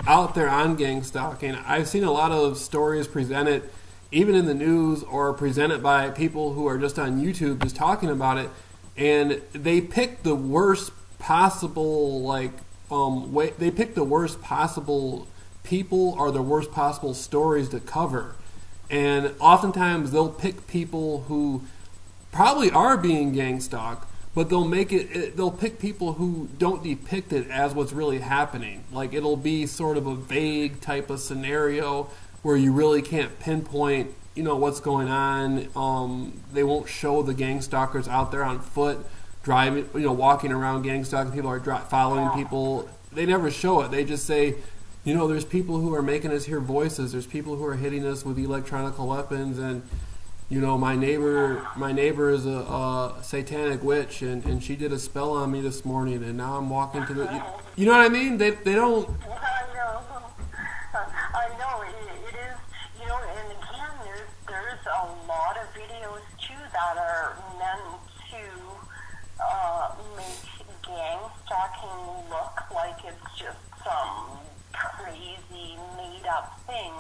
out there on gang stalking. I've seen a lot of stories presented, even in the news, or presented by people who are just on YouTube just talking about it, and they pick the worst possible way. They pick the worst possible people or the worst possible stories to cover, and oftentimes they'll pick people who probably are being gang stalked, but they'll pick people who don't depict it as what's really happening. Like, it'll be sort of a vague type of scenario where you really can't pinpoint, what's going on. They won't show the gang stalkers out there on foot, driving, walking around gang stalking people or following people. They never show it. They just say, there's people who are making us hear voices. There's people who are hitting us with electronic weapons, and my neighbor is a satanic witch, and she did a spell on me this morning, and now I'm walking to the... You know what I mean? They don't... I know. It is, and again, there's a lot of videos, too, that are meant to make gang stalking look like it's just some crazy, made-up thing.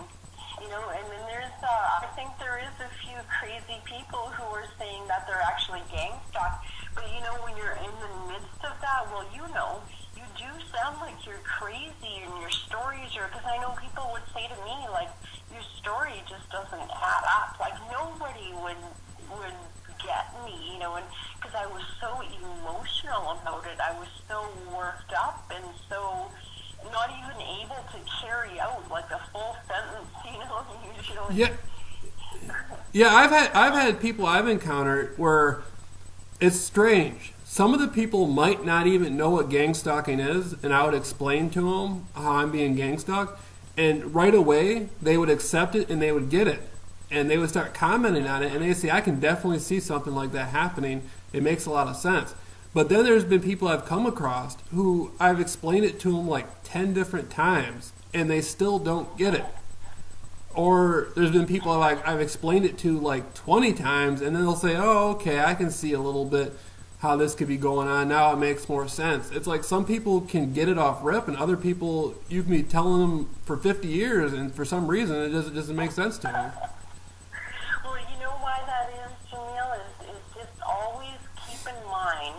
And then there's, I think there is a few crazy people who are saying that they're actually gang stalked. But, when you're in the midst of that, well, you do sound like you're crazy, and your stories are, because I know people would say to me, like, your story just doesn't add up. Like, nobody would get me, and because I was so emotional about it. I was so worked up and so not even able to carry out like a full sentence, usually. Yeah, I've had people I've encountered where it's strange. Some of the people might not even know what gang stalking is, and I would explain to them how I'm being gang stalked, and right away they would accept it and they would get it, and they would start commenting on it, and they say, I can definitely see something like that happening. It makes a lot of sense. But then there's been people I've come across who I've explained it to them like 10 different times, and they still don't get it. Or there's been people I've explained it to like 20 times, and then they'll say, oh, okay, I can see a little bit how this could be going on. Now it makes more sense. It's like some people can get it off rip, and other people, you can be telling them for 50 years, and for some reason it doesn't make sense to them. Well, you know why that is, Jamil, is just always keep in mind,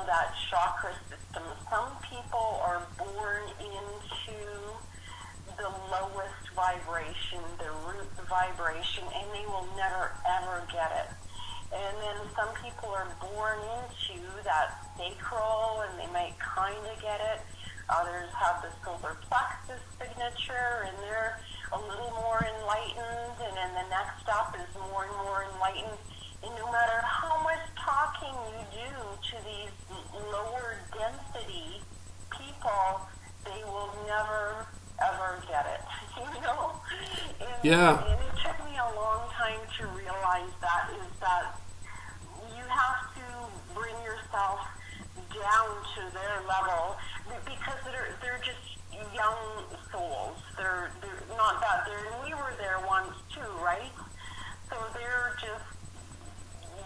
that chakra system. Some people are born into the lowest vibration, the root vibration, and they will never ever get it. And then some people are born into that sacral, and they might kind of get it. Others have the solar plexus signature, and they're a little more enlightened, and then the next up is more and more enlightened. And no matter how much talking you do to these lower density people, they will never ever get it. you know? Yeah. And it took me a long time to realize that you have to bring yourself down to their level because they're just young souls. They're not that. We were there once too, right? So they're just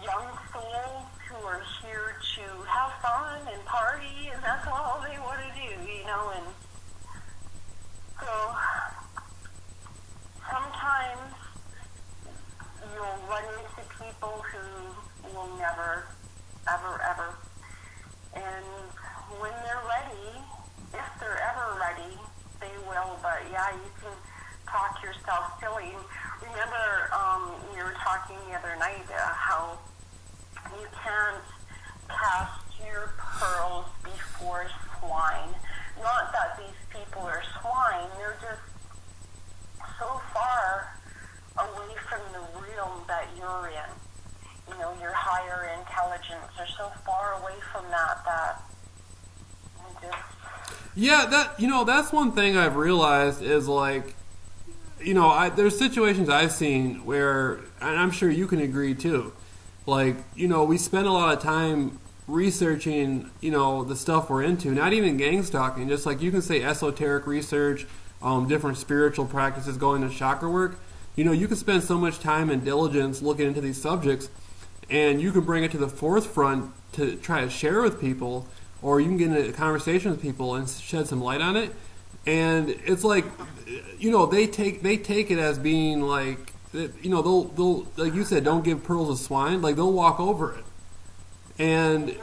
young souls who are here to have fun and party, and that's all they want to do, you know. And so sometimes you'll run into people who will never, ever, ever. And when they're ready, if they're ever ready, they will. But yeah, you can talk yourself silly. Remember, you were talking the other night how you can't cast your pearls before swine. Not that these people are swine, they're just so far away from the realm that you're in. You know, your higher intelligence. They're so far away from that Yeah, that's one thing I've realized is like, there's situations I've seen where, and I'm sure you can agree too, like, we spend a lot of time researching, the stuff we're into, not even gang stalking, just like you can say esoteric research, different spiritual practices, going to chakra work. You can spend so much time and diligence looking into these subjects, and you can bring it to the forefront to try to share with people, or you can get into a conversation with people and shed some light on it. And it's like, they take it as being like, they'll like you said, don't give pearls to swine. Like, they'll walk over it. And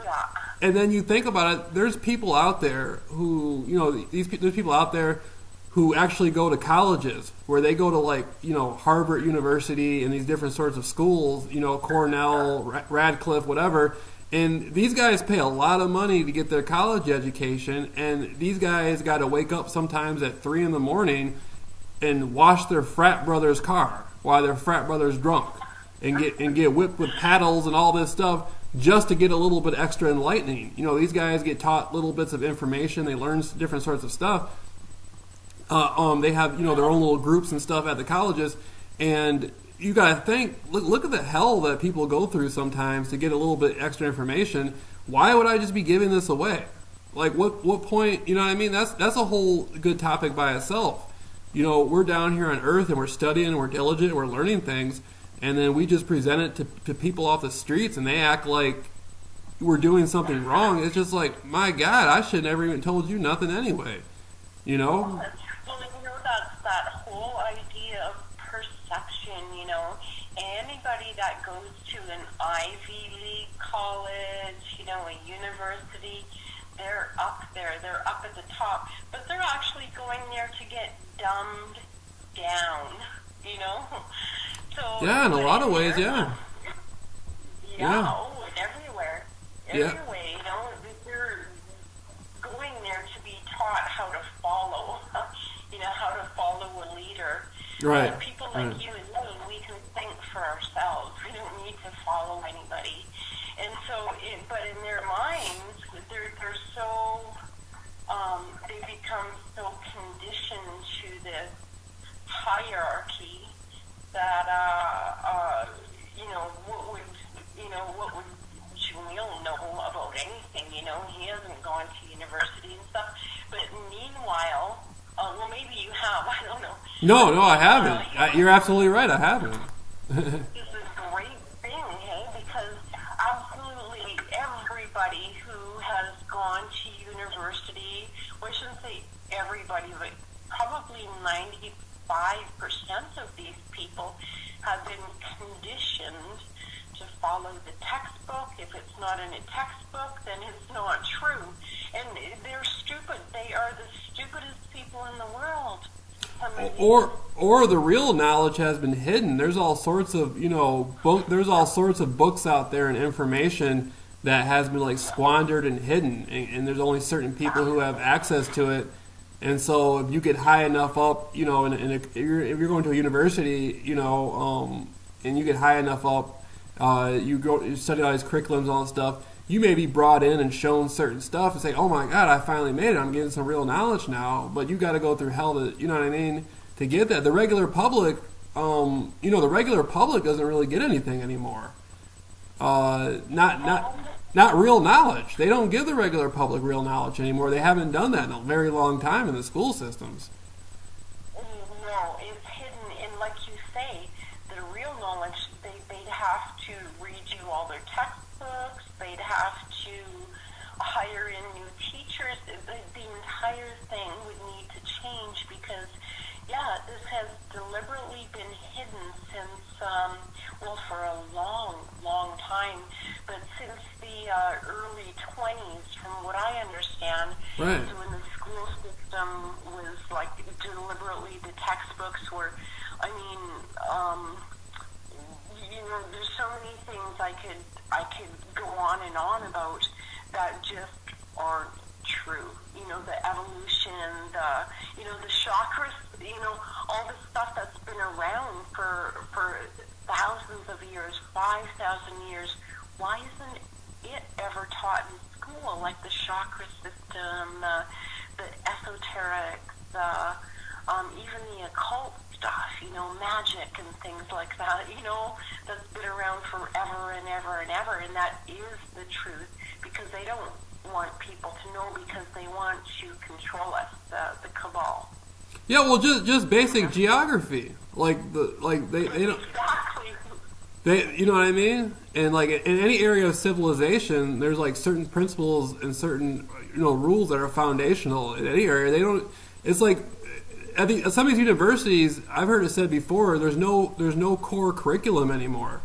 then you think about it, there's people out there who, there's people out there who actually go to colleges where they go to, like, Harvard University and these different sorts of schools, Cornell, Radcliffe, whatever. And these guys pay a lot of money to get their college education, and these guys got to wake up sometimes at 3 a.m. and wash their frat brother's car while their frat brother's drunk, and get whipped with paddles and all this stuff just to get a little bit extra enlightening. These guys get taught little bits of information. They learn different sorts of stuff. They have their own little groups and stuff at the colleges, and you gotta think. Look at the hell that people go through sometimes to get a little bit extra information. Why would I just be giving this away? Like, what point? You know what I mean? That's a whole good topic by itself. We're down here on Earth and we're studying, and we're diligent, and we're learning things, and then we just present it to people off the streets, and they act like we're doing something wrong. It's just like, my God, I should never even told you nothing anyway. Well, that's that whole idea of perception, Anybody that goes to an Ivy League college, a university, they're up there. They're up at the top. But they're actually going there to get dumbed down, So yeah, in a lot of ways, yeah. Yeah. Oh, everywhere. Every way, they're going there to be taught how to follow, how to follow a leader. Right. People like you and me, we can think for ourselves. We don't need to follow anybody. And so, but in their minds, they're so, they become so conditioned to this hierarchy that, what would Jamil know about anything? He hasn't gone to university and stuff. But meanwhile, well, maybe you have. I don't know. No, I haven't. You're absolutely right. I haven't. This is a great thing, hey, because absolutely everybody who has gone to university, well, I shouldn't say everybody, but probably 95% of these people have been conditioned to follow the textbook. If it's not in a textbook, then it's not true. And they're stupid. They are the stupidest people in the world. Or the real knowledge has been hidden. There's all sorts of there's all sorts of books out there and information that has been like squandered and hidden, and there's only certain people who have access to it. And so if you get high enough up, if you're going to a university, and you get high enough up, you study all these curriculums and all this stuff. You may be brought in and shown certain stuff and say, "Oh my God, I finally made it! I'm getting some real knowledge now." But you got to go through hell to, to get that. The regular public, the regular public doesn't really get anything anymore. Not real knowledge. They don't give the regular public real knowledge anymore. They haven't done that in a very long time in the school systems. No, it's hidden. And like you say, the real knowledge, they'd have to redo all their textbooks. They'd have to hire in new teachers. The entire thing would need to change because, this has deliberately been hidden since, for a long, long time. But since the early 20s, from what I understand, right. So when the school system was like deliberately, the textbooks were, there's so many things I could go on and on about that just aren't true. The evolution, the chakras, all the stuff that's been around for thousands of years, 5,000 years. Why isn't it ever taught in school? Like the chakra system, the esoteric, even the occult stuff, magic and things like that, that's been around forever and ever and ever, and that is the truth because they don't want people to know because they want to control us, the cabal. Yeah, well, just basic geography, they don't. Exactly. You know what I mean? And like in any area of civilization, there's like certain principles and certain rules that are foundational. In any area, they don't. It's like at some of these universities, I've heard it said before. There's no core curriculum anymore.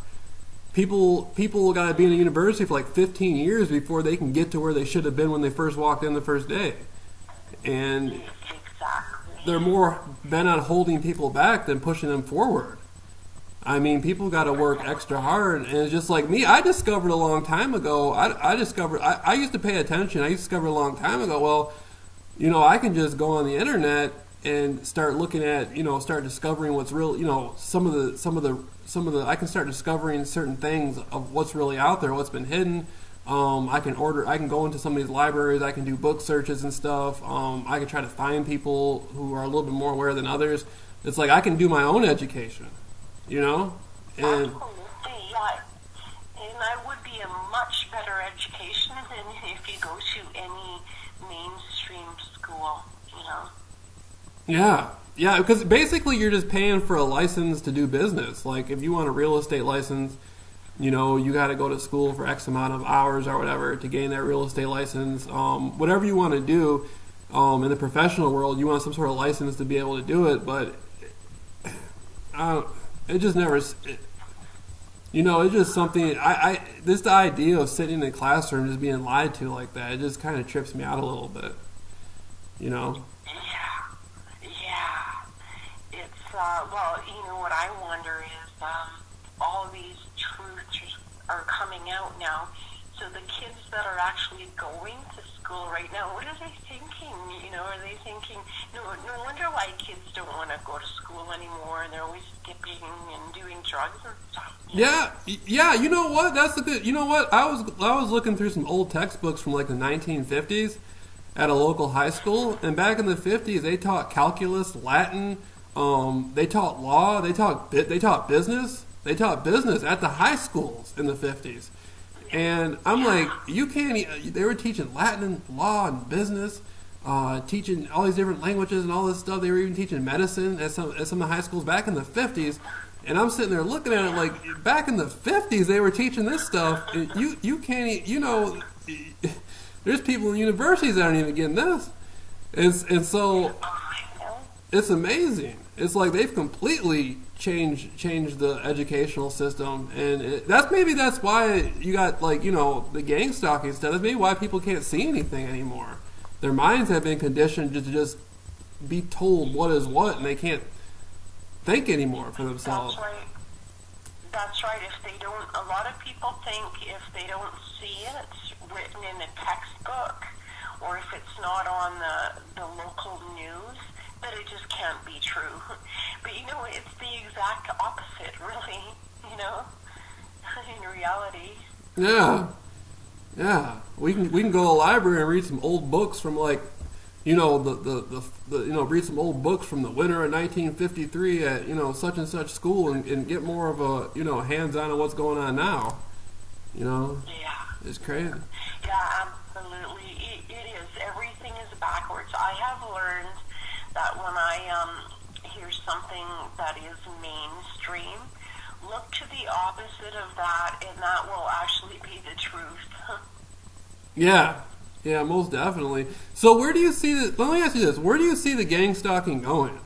People got to be in a university for like 15 years before they can get to where they should have been when they first walked in the first day, and they're more bent on holding people back than pushing them forward. I mean, people got to work extra hard, and it's just like me. I discovered a long time ago. I used to pay attention. I discovered a long time ago. Well, I can just go on the internet and start looking at, start discovering what's real. Some of the. I can start discovering certain things of what's really out there, what's been hidden. I can go into some of these libraries. I can do book searches and stuff. I can try to find people who are a little bit more aware than others. It's like I can do my own education. And Absolutely, yeah. And that would be a much better education than if you go to any mainstream school, Yeah, because basically you're just paying for a license to do business. Like if you want a real estate license, you got to go to school for X amount of hours or whatever to gain that real estate license. Whatever you want to do in the professional world, you want some sort of license to be able to do it, but it just never, it's just something, the idea of sitting in a classroom just being lied to like that, it just kind of trips me out a little bit, Yeah. It's, what I wonder is, all these truths are coming out now. So the kids that are actually going to school right now, what are they thinking? Are they thinking, no wonder why kids don't want to go to school anymore, and they're always skipping and doing drugs and stuff. Yeah. You know what? That's the good. You know what? I was looking through some old textbooks from like the 1950s at a local high school, and back in the 50s they taught calculus, Latin, they taught law, they taught business. They taught business at the high schools in the 50s. And I'm like, you can't. They were teaching Latin, law, and business, teaching all these different languages and all this stuff. They were even teaching medicine at some of the high schools back in the 50s. And I'm sitting there looking at it like, back in the 50s they were teaching this stuff. You can't. There's people in universities that aren't even getting this. And so it's amazing. It's like they've completely changed the educational system, and that's why you got the gang stalking stuff. That's maybe why people can't see anything anymore. Their minds have been conditioned to just be told what is what, and they can't think anymore for themselves. That's right. If they don't, a lot of people think if they don't see it written in a textbook, or if it's not on the local news, that it just can't be true. But it's the exact opposite, really, in reality. Yeah. We can go to the library and read some old books from like read some old books from the winter of 1953 at such and such school and get more of a hands on what's going on now. Yeah. It's crazy. Yeah, absolutely. It is. Everything is backwards. I have learned that when I hear something that is mainstream, look to the opposite of that, and that will actually be the truth. Yeah, most definitely. So where do you see the? Let me ask you this: where do you see the gang stalking going?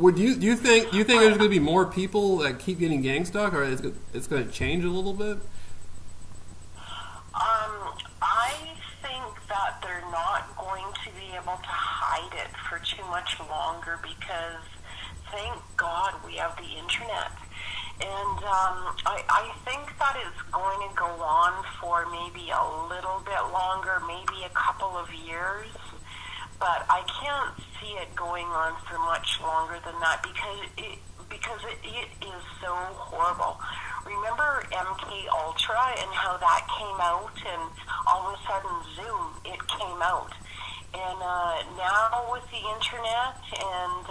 Do you think there's going to be more people that keep getting gang stalked, or it's going to change a little bit? I think that they're not going to be able to hide it for too much longer because, thank God, we have the internet. And I think that it's going to go on for maybe a little bit longer, maybe a couple of years. But I can't see it going on for much longer than that because it is so horrible. Remember MK Ultra and how that came out, and all of a sudden, Zoom, it came out. And now with the internet and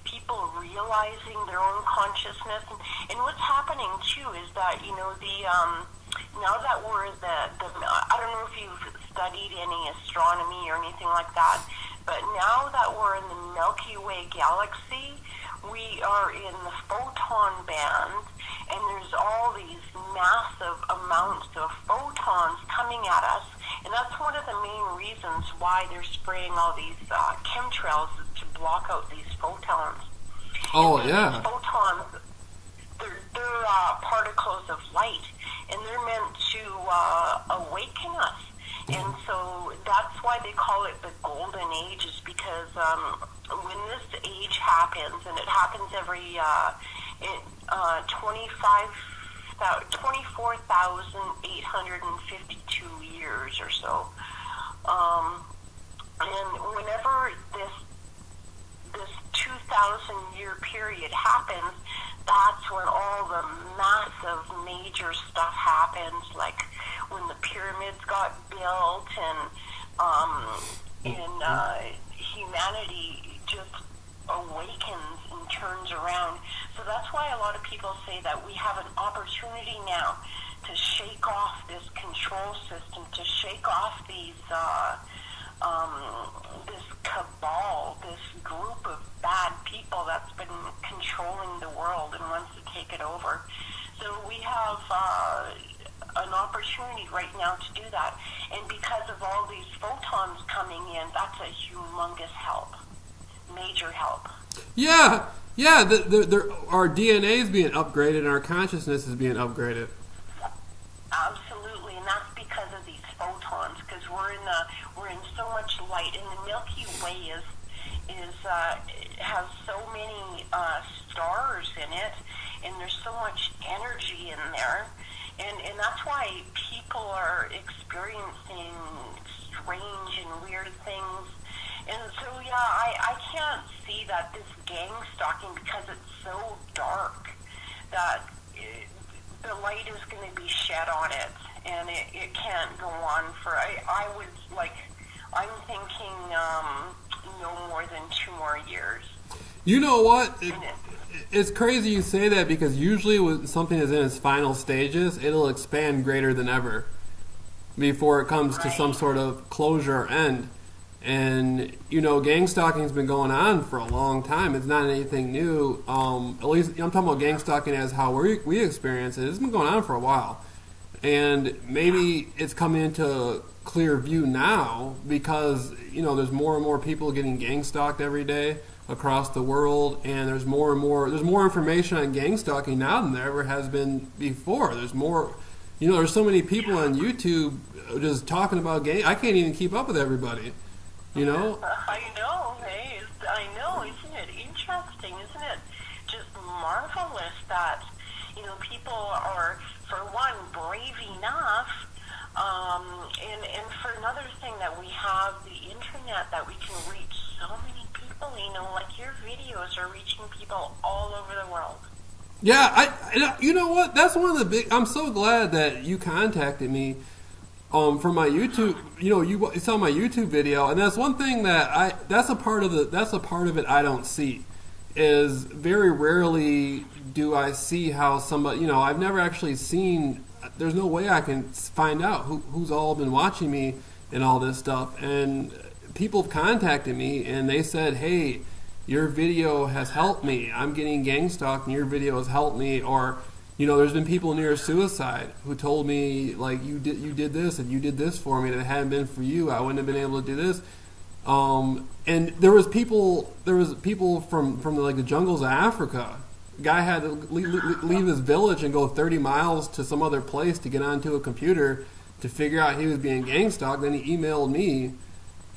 people realizing their own consciousness, and what's happening too is that now that we're I don't know if you've studied any astronomy or anything like that, but now that we're in the Milky Way galaxy, we are in the photon band, and there's all these massive amounts of photons coming at us, and that's one of the main reasons why they're spraying all these chemtrails is to block out these photons. Oh, and yeah. These photons, they're particles of light, and they're meant to awaken us. And so that's why they call it the golden age, is because when this age happens, and it happens every 24,852 years or so. And whenever this 2,000-year period happens, that's when all the massive major stuff happens, like when the pyramids got built and humanity just awakens and turns around. So that's why a lot of people say that we have an opportunity now to shake off this control system, to shake off these this cabal, this group of bad people that's been controlling the world and wants to take it over. So we have an opportunity right now to do that. And because of all these photons coming in, that's a humongous help, major help. Yeah. Our DNA is being upgraded and our consciousness is being upgraded. Absolutely, and that's because of these photons. Because we're in so much light, and the Milky Way has so many stars in it, and there's so much energy in there, and that's why people are experiencing strange and weird things. And so, yeah, I can't see that this gang stalking, because it's so dark, that the light is going to be shed on it, and it can't go on for, I'm thinking no more than 2 more years. You know what? It's crazy you say that, because usually when something is in its final stages, it'll expand greater than ever before it comes to some sort of closure or end. And, gang stalking's been going on for a long time. It's not anything new. At least I'm talking about gang stalking as how we experience it. It's been going on for a while. And maybe it's coming into clear view now because, there's more and more people getting gang stalked every day across the world. And there's more information on gang stalking now than there ever has been before. There's more, there's so many people on YouTube just talking about gang. I can't even keep up with everybody. I know, hey, I know, isn't it interesting, isn't it just marvelous that, people are, for one, brave enough, and for another thing that we have the internet, that we can reach so many people, like your videos are reaching people all over the world. Yeah, you know what, that's one of the big, I'm so glad that you contacted me. from my YouTube, you saw my YouTube video, and that's one thing that's a part of it I don't see. Is very rarely do I see how somebody, I've never actually seen. There's no way I can find out who's all been watching me and all this stuff. And people have contacted me and they said, "Hey, your video has helped me. I'm getting gang stalked, and your video has helped me." Or, there's been people near suicide who told me, like, you did this and you did this for me, and if it hadn't been for you, I wouldn't have been able to do this. And there was people from the jungles of Africa. Guy had to leave his village and go 30 miles to some other place to get onto a computer to figure out he was being gang stalked. Then he emailed me,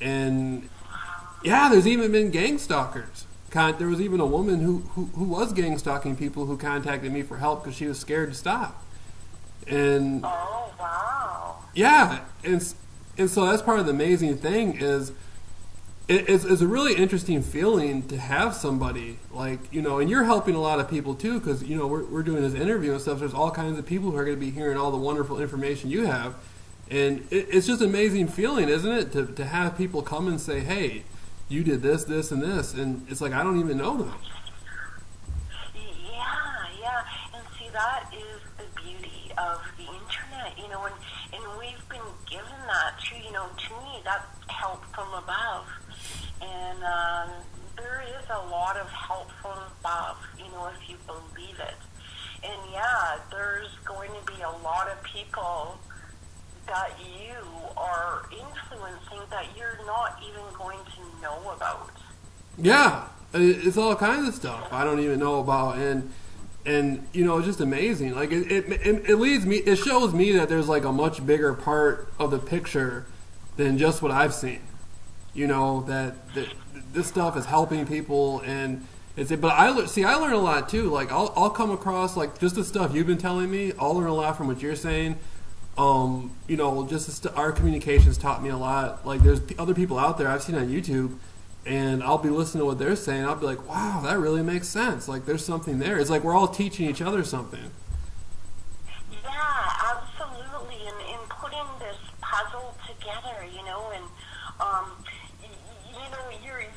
and yeah, there's even been gang stalkers. There was even a woman who was gang stalking people who contacted me for help because she was scared to stop. And oh wow, yeah, and so that's part of the amazing thing is. It's a really interesting feeling to have somebody like, and you're helping a lot of people too, because, we're doing this interview and stuff. There's all kinds of people who are going to be hearing all the wonderful information you have. And it's just an amazing feeling, isn't it? To have people come and say, "Hey, you did this, this, and this." And it's like, I don't even know them. Yeah. And see, that is the beauty of the internet, and we've been given that too, to me, that's help from above. And there is a lot of help from above, if you believe it. And yeah, there's going to be a lot of people that you are influencing that you're not even going to know about. Yeah, it's all kinds of stuff I don't even know about, and it's just amazing. Like it leads me, it shows me that there's like a much bigger part of the picture than just what I've seen. That this stuff is helping people, and but I learn a lot too. Like I'll come across like just the stuff you've been telling me. I'll learn a lot from what you're saying. Our communications taught me a lot. Like there's other people out there I've seen on YouTube, and I'll be listening to what they're saying. I'll be like, wow, that really makes sense. Like there's something there. It's like we're all teaching each other something. Yeah, absolutely. And putting this puzzle together, and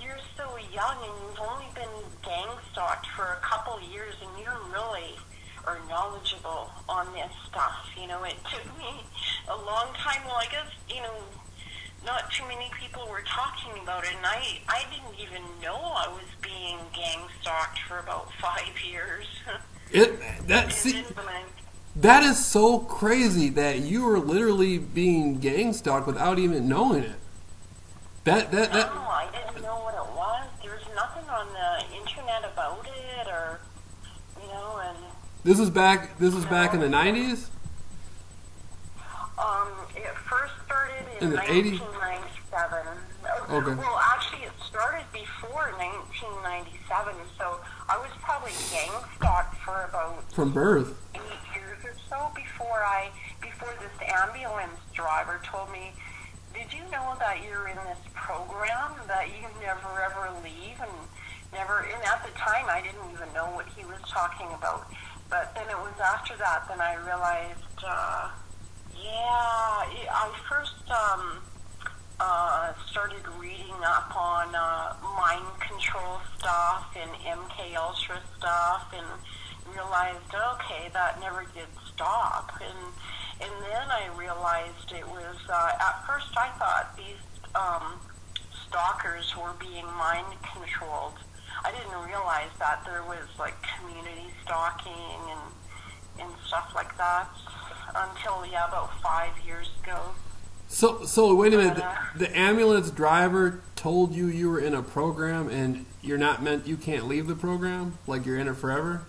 you're so young and you've only been gang stalked for a couple years, and you really are knowledgeable on this stuff. It took me a long time. Well, I guess, not too many people were talking about it, and I didn't even know I was being gang stalked for about 5 years. That is so crazy that you were literally being gang stalked without even knowing it. No, I didn't know what it was. There's nothing on the internet about it, or and this is back in the 90s. It first started in the 1997. Okay. Well, actually, it started before 1997, so I was probably gang stalked for about from birth 8 years or so before this ambulance driver told me, "Did you know that you're in this program that you never ever leave?" And at the time I didn't even know what he was talking about. But then it was after that then I realized, I first started reading up on mind control stuff and MK Ultra stuff, and realized, okay, that never did stop. And then I realized it was, at first I thought these stalkers were being mind controlled. I didn't realize that there was like community stalking and stuff like that until about 5 years ago. So wait a minute. The ambulance driver told you were in a program and you can't leave the program? Like you're in it forever?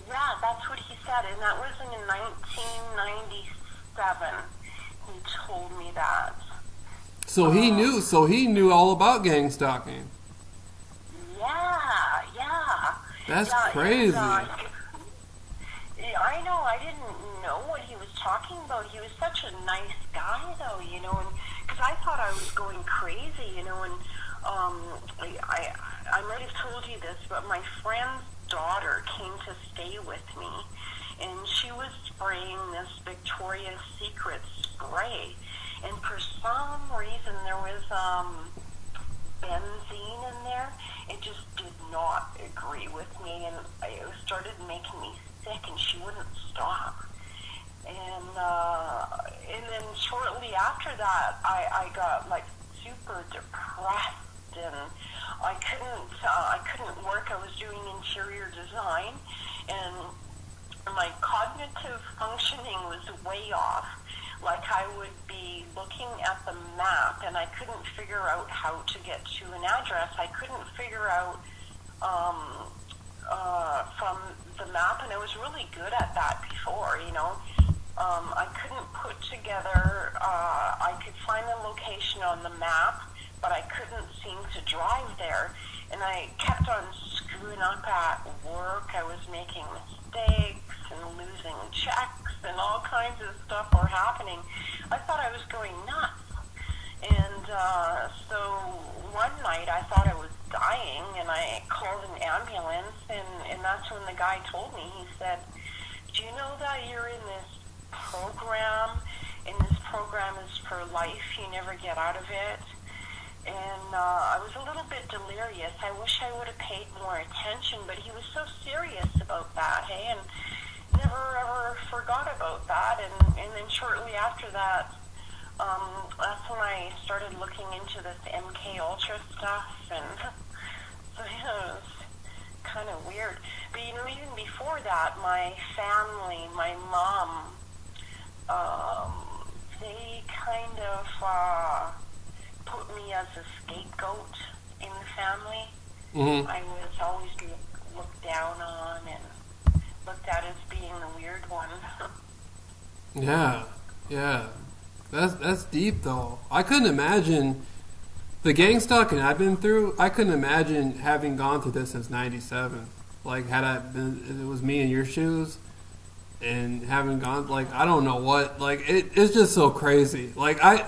Yeah, that's what he said, and that was in 1997. He told me that. So he knew all about gang stalking. Yeah. That's crazy. I know. I didn't know what he was talking about. He was such a nice guy, though, and because I thought I was going crazy, and I might have told you this, but my friend's daughter came to stay with me, and she was spraying this Victoria's Secret spray, and for some reason there was benzene in there. It just did not agree with me, and it started making me sick, and she wouldn't stop. And then shortly after that, I got like super depressed, and I couldn't work. I was doing interior design, and my cognitive functioning was way off. Like I would be looking at the map, and I couldn't figure out how to get to an address. I couldn't figure out from the map, and I was really good at that before, you know. I couldn't put together, I could find the location on the map, but I couldn't seem to drive there. And I kept on screwing up at work. I was making mistakes and losing checks, and all kinds of stuff were happening. I thought I was going nuts. And so one night I thought I was dying, and I called an ambulance, and that's when the guy told me. He said, "Do you know that you're in this program, and this program is for life? You never get out of it." And I was a little bit delirious. I wish I would have paid more attention, but he was so serious about that, hey, and never ever forgot about that. And then shortly after that, that's when I started looking into this MK Ultra stuff, and so yeah, it was kind of weird. But you know, even before that, my family, my mom, they kind of put me as a scapegoat in the family. Mm-hmm. I was always looked down on and looked at as being the weird one. Yeah. That's deep though. I couldn't imagine the gang stalking I've been through. I couldn't imagine having gone through this since '97. Like, had I been, if it was me in your shoes, and having gone, like, I don't know what, like, it's just so crazy. Like, I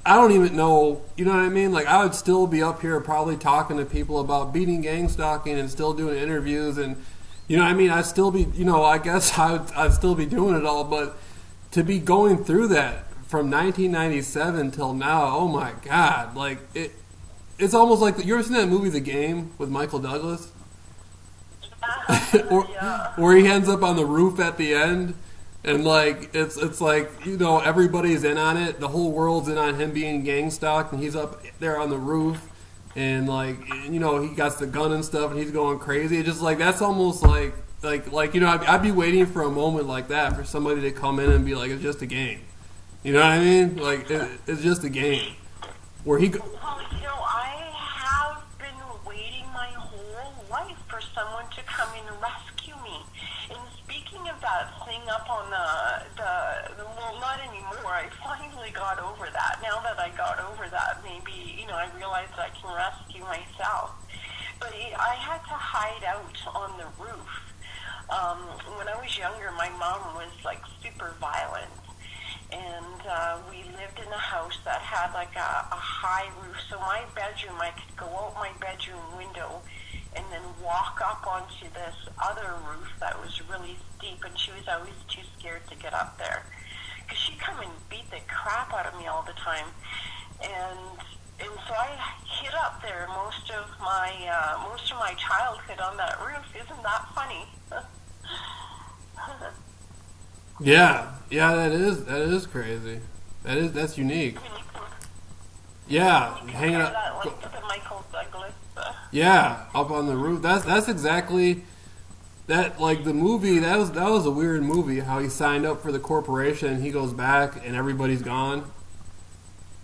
don't even know, you know what I mean? Like, I would still be up here probably talking to people about beating gang stalking and still doing interviews, and, you know what I mean? I'd still be, you know, I guess I'd still be doing it all, but to be going through that from 1997 till now, oh my God, like, it's almost like, you ever seen that movie The Game with Michael Douglas? Where he ends up on the roof at the end, and like it's like, you know, everybody's in on it. The whole world's in on him being gang stalked, and he's up there on the roof, and like, you know, he got the gun and stuff, and he's going crazy. It's just like, that's almost like you know, I'd be waiting for a moment like that for somebody to come in and be like, it's just a game. You know what I mean? Like, it's just a game. Where he. Well, you know, I have been waiting my whole life for someone to come and rescue me. And speaking of that thing up on the well, not anymore. I finally got over that. Now that I got over that, maybe, you know, I realized I can rescue myself. But I had to hide out on the roof. When I was younger, my mom was like super violent. And we lived in a house that had like a high roof. So my bedroom, I could go out my bedroom window and then walk up onto this other roof that was really steep. And she was always too scared to get up there, because she'd come and beat the crap out of me all the time. And so I hid up there most of my childhood on that roof. Isn't that funny? Yeah, that is crazy. That's unique. Yeah, hanging up. That, like, the Michael Douglas. Yeah, up on the roof. That's exactly that. Like, the movie, that was a weird movie. How he signed up for the corporation, he goes back and everybody's gone.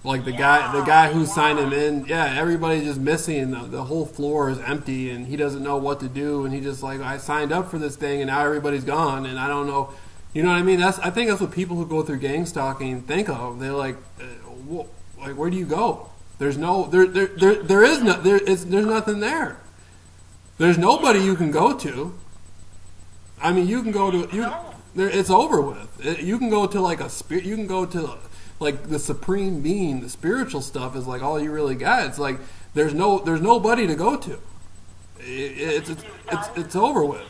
Like the guy who signed him in. Yeah, everybody's just missing. The whole floor is empty, and he doesn't know what to do. And he just like, I signed up for this thing, and now everybody's gone, and I don't know. You know what I mean? I think that's what people who go through gang stalking think of. They're like, like, where do you go? There's there's nothing there. There's nobody you can go to. I mean, you can go to it's over with. You can go to like you can go to like the supreme being. The spiritual stuff is like all you really got. It's like there's nobody to go to. It's over with.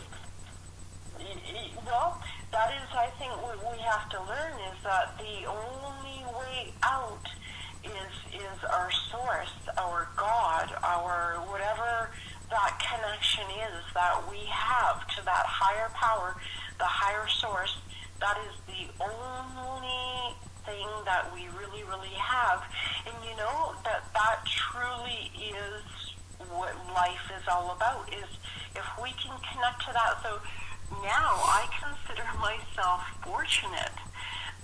we have to learn is that the only way out is our source, our God, our whatever that connection is that we have to that higher power, the higher source. That is the only thing that we really, really have. And you know that truly is what life is all about, is if we can connect to that. So now I consider myself fortunate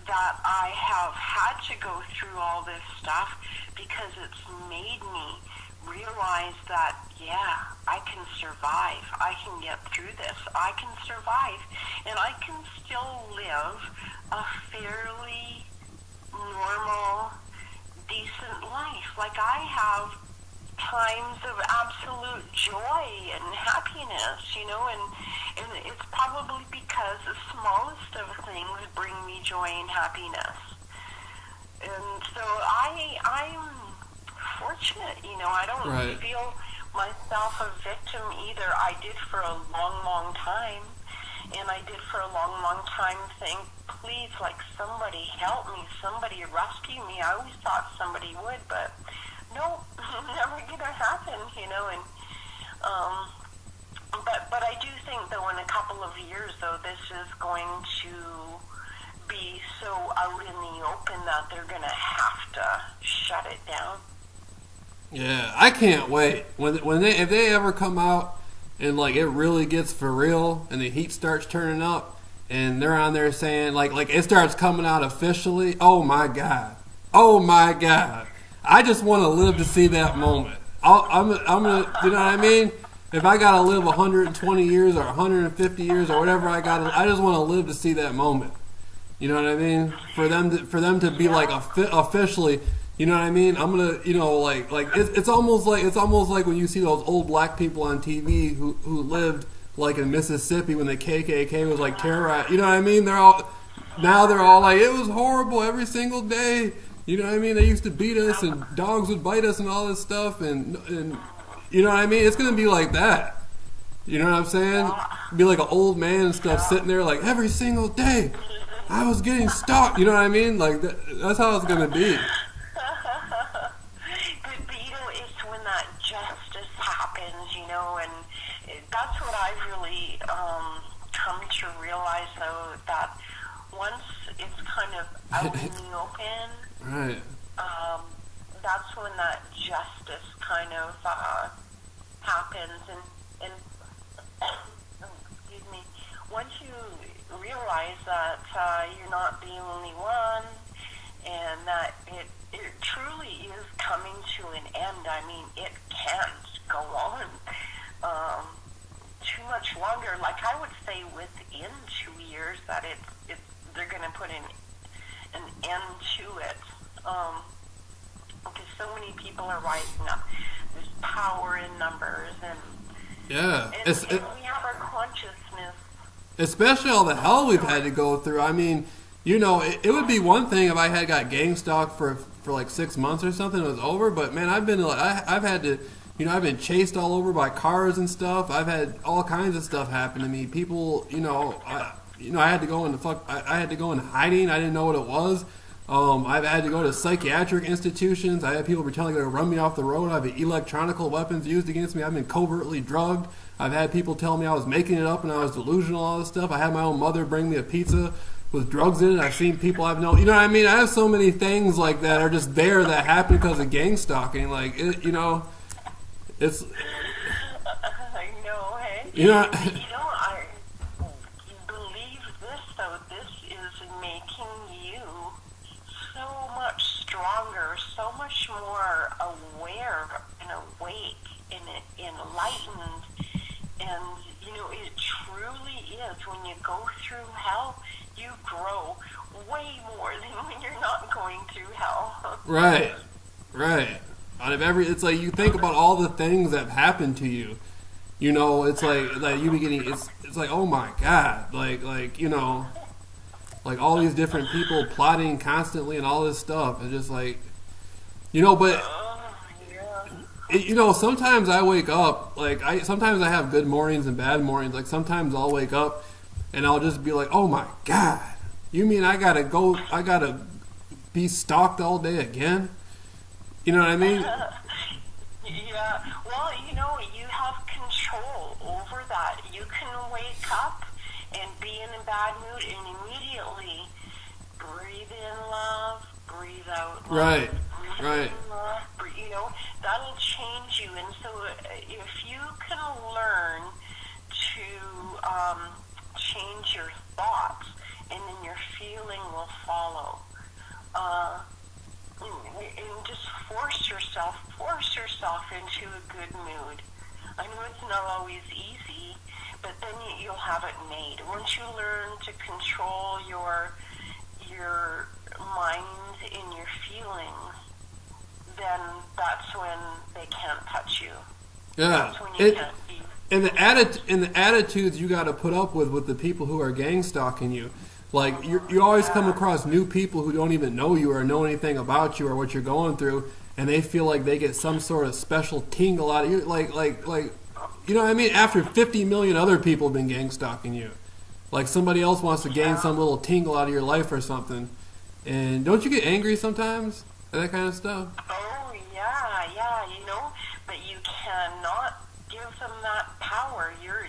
that I have had to go through all this stuff, because it's made me realize that, yeah, I can survive. I can get through this. I can survive. And I can still live a fairly normal, decent life. Like, I have times of absolute joy and happiness, you know, and it's probably because the smallest of things bring me joy and happiness. And so I'm fortunate, you know. I don't Right. feel myself a victim either. I did for a long, long time, and I did for a long, long time think, please, like, somebody help me, somebody rescue me. I always thought somebody would, but no, never gonna happen, you know. And but I do think, though, in a couple of years, though, this is going to be so out in the open that they're gonna have to shut it down. Yeah, I can't wait if they ever come out and like it really gets for real and the heat starts turning up and they're on there saying like it starts coming out officially. Oh my god! I just want to live to see that moment. I'm gonna, you know what I mean? If I gotta live 120 years or 150 years or whatever I just want to live to see that moment. You know what I mean? For them to be like officially. You know what I mean? I'm gonna, you know, like it's almost like when you see those old black people on TV who lived like in Mississippi when the KKK was like terrorized. You know what I mean? They're all like, it was horrible every single day. You know what I mean? They used to beat us and dogs would bite us and all this stuff and you know what I mean? It's gonna be like that. You know what I'm saying? Be like an old man and stuff sitting there like every single day I was getting stalked. You know what I mean? Like that's how it's gonna be. That's what I've really come to realize, though, that once it's kind of out in the open, right. That's when that justice kind of happens. And excuse me, once you realize that you're not the only one, and that it truly is coming to an end. I mean, it can't go on too much longer. Like, I would say within 2 years that they're going to put an end to it, because so many people are rising up. There's power in numbers, and yeah, and we have our consciousness. Especially all the hell we've had to go through. I mean, you know, it would be one thing if I had got gang stalked for like 6 months or something, it was over. But man, I've had to. You know, I've been chased all over by cars and stuff. I've had all kinds of stuff happen to me. People, I had to go into I had to go into hiding. I didn't know what it was. I've had to go to psychiatric institutions. I had people pretending they're going to run me off the road. I've had electronical weapons used against me. I've been covertly drugged. I've had people tell me I was making it up and I was delusional, all this stuff. I had my own mother bring me a pizza with drugs in it. I've seen people I've known. You know what I mean? I have so many things like that are just there that happen because of gang stalking. Like, it, you know... It's. I know, hey. You know. I believe this, though. This is making you so much stronger, so much more aware and awake and enlightened. And you know, it truly is. When you go through hell, you grow way more than when you're not going through hell. Right. Out of it's like you think about all the things that have happened to you. You know, it's like you be getting. It's like, oh my god, like you know, like all these different people plotting constantly and all this stuff. It's just like, you know, but. You know, sometimes I wake up, sometimes I have good mornings and bad mornings. Like, sometimes I'll wake up and I'll just be like, oh my God, You mean I gotta be stalked all day again? You know what I mean? Yeah. Well, you have control over that. You can wake up and be in a bad mood and immediately breathe in love, breathe out love. Right. Breathe Right. in love, that'll change you. And so if you can learn to change your thoughts, and then your feeling will follow. And just force yourself into a good mood. I know it's not always easy, but then you'll have it made. Once you learn to control your mind and your feelings, then that's when they can't touch you. Yeah. That's when you can't be. And the attitudes you got to put up with the people who are gang stalking you. Like, you always come across new people who don't even know you or know anything about you or what you're going through, and they feel like they get some sort of special tingle out of you. Like, you know what I mean? After 50 million other people have been gang stalking you. Like, somebody else wants to gain some little tingle out of your life or something. And don't you get angry sometimes at that kind of stuff? Oh, yeah, but you cannot give them that power. You're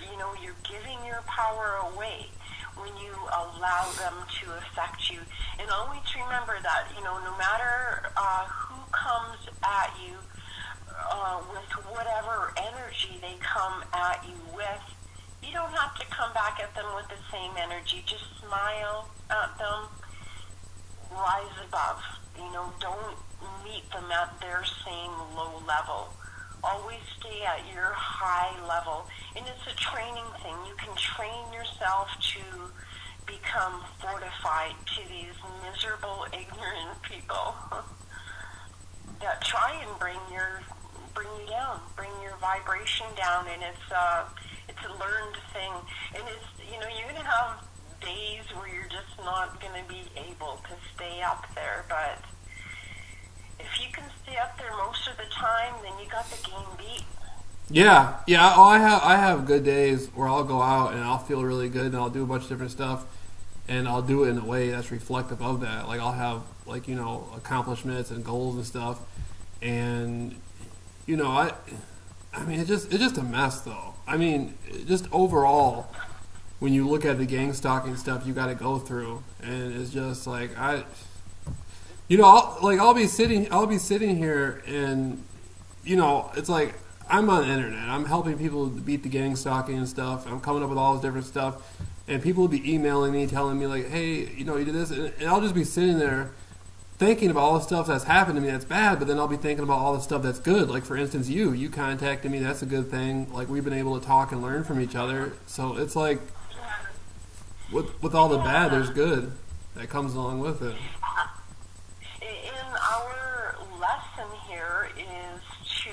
giving your power away when you allow them to affect you. And always remember that, no matter who comes at you with whatever energy they come at you with, you don't have to come back at them with the same energy. Just smile at them, rise above. Don't meet them at their same low level. Always stay at your high level. And it's a training thing. You can train yourself to become fortified to these miserable, ignorant people that try and bring you down, bring your vibration down. And it's a learned thing. And it's, you're going to have days where you're just not going to be able to stay up there. But if you can stay up there most of the time, then you got the game beat. Yeah. Oh, I have good days where I'll go out and I'll feel really good and I'll do a bunch of different stuff, and I'll do it in a way that's reflective of that. Like, I'll have accomplishments and goals and stuff, and I mean it's just a mess though. I mean, just overall, when you look at the gang stalking stuff you got to go through, and it's just like I'll be sitting here, and it's like I'm on the internet. I'm helping people beat the gang stalking and stuff. I'm coming up with all this different stuff, and people will be emailing me, telling me like, "Hey, you did this," and I'll just be sitting there thinking about all the stuff that's happened to me that's bad, but then I'll be thinking about all the stuff that's good. Like, for instance, you contacted me. That's a good thing. Like, we've been able to talk and learn from each other. So it's like, with all the bad, there's good that comes along with it. In our lesson here is to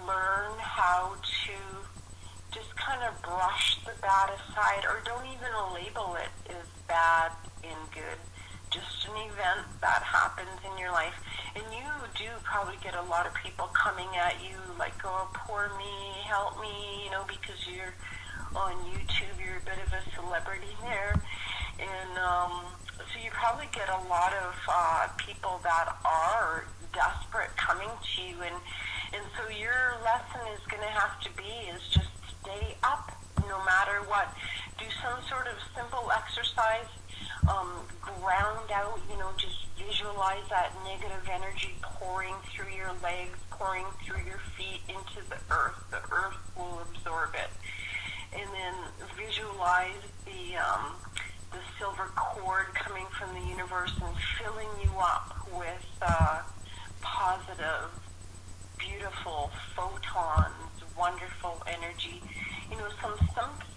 learn how to just kind of brush the bad aside, or don't even label it as bad and good. Just an event that happens in your life. And you do probably get a lot of people coming at you like, "Oh, poor me, help me," because you're on YouTube, you're a bit of a celebrity there. And so you probably get a lot of people that are desperate coming to you. And so your lesson is going to have to be is just stay up no matter what. Do some sort of simple exercise. Ground out, just visualize that negative energy pouring through your legs, pouring through your feet into the earth. The earth will absorb it. And then visualize the silver cord coming from the universe and filling you up with positive, beautiful photons, wonderful energy. Some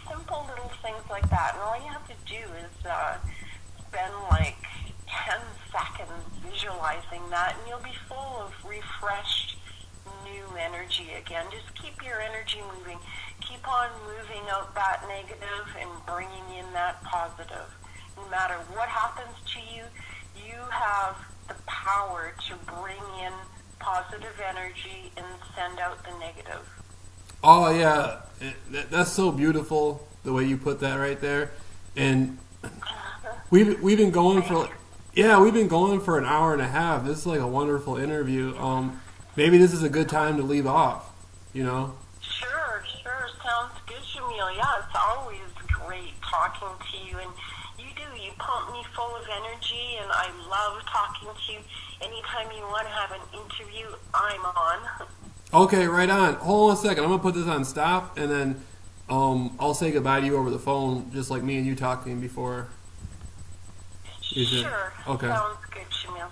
simple little things like that. And all you have to do is spend like 10 seconds visualizing that, and you'll be full of refreshed, new energy again. Just keep your energy moving. Keep on moving out that negative and bringing in that positive. No matter what happens to you, you have the power to bring in positive energy and send out the negative. Oh yeah, that's so beautiful the way you put that right there. And we've been going for we've been going for an hour and a half. This is like a wonderful interview. Maybe this is a good time to leave off. You know. Sure, sounds good, Jamil. Yeah, it's always great talking to you, and you pump me full of energy, and I love talking to you. Anytime you want to have an interview, I'm on. Okay, right on. Hold on a second. I'm gonna put this on stop, and then I'll say goodbye to you over the phone, just like me and you talking before. Sure. Okay. Sounds good, Jamil.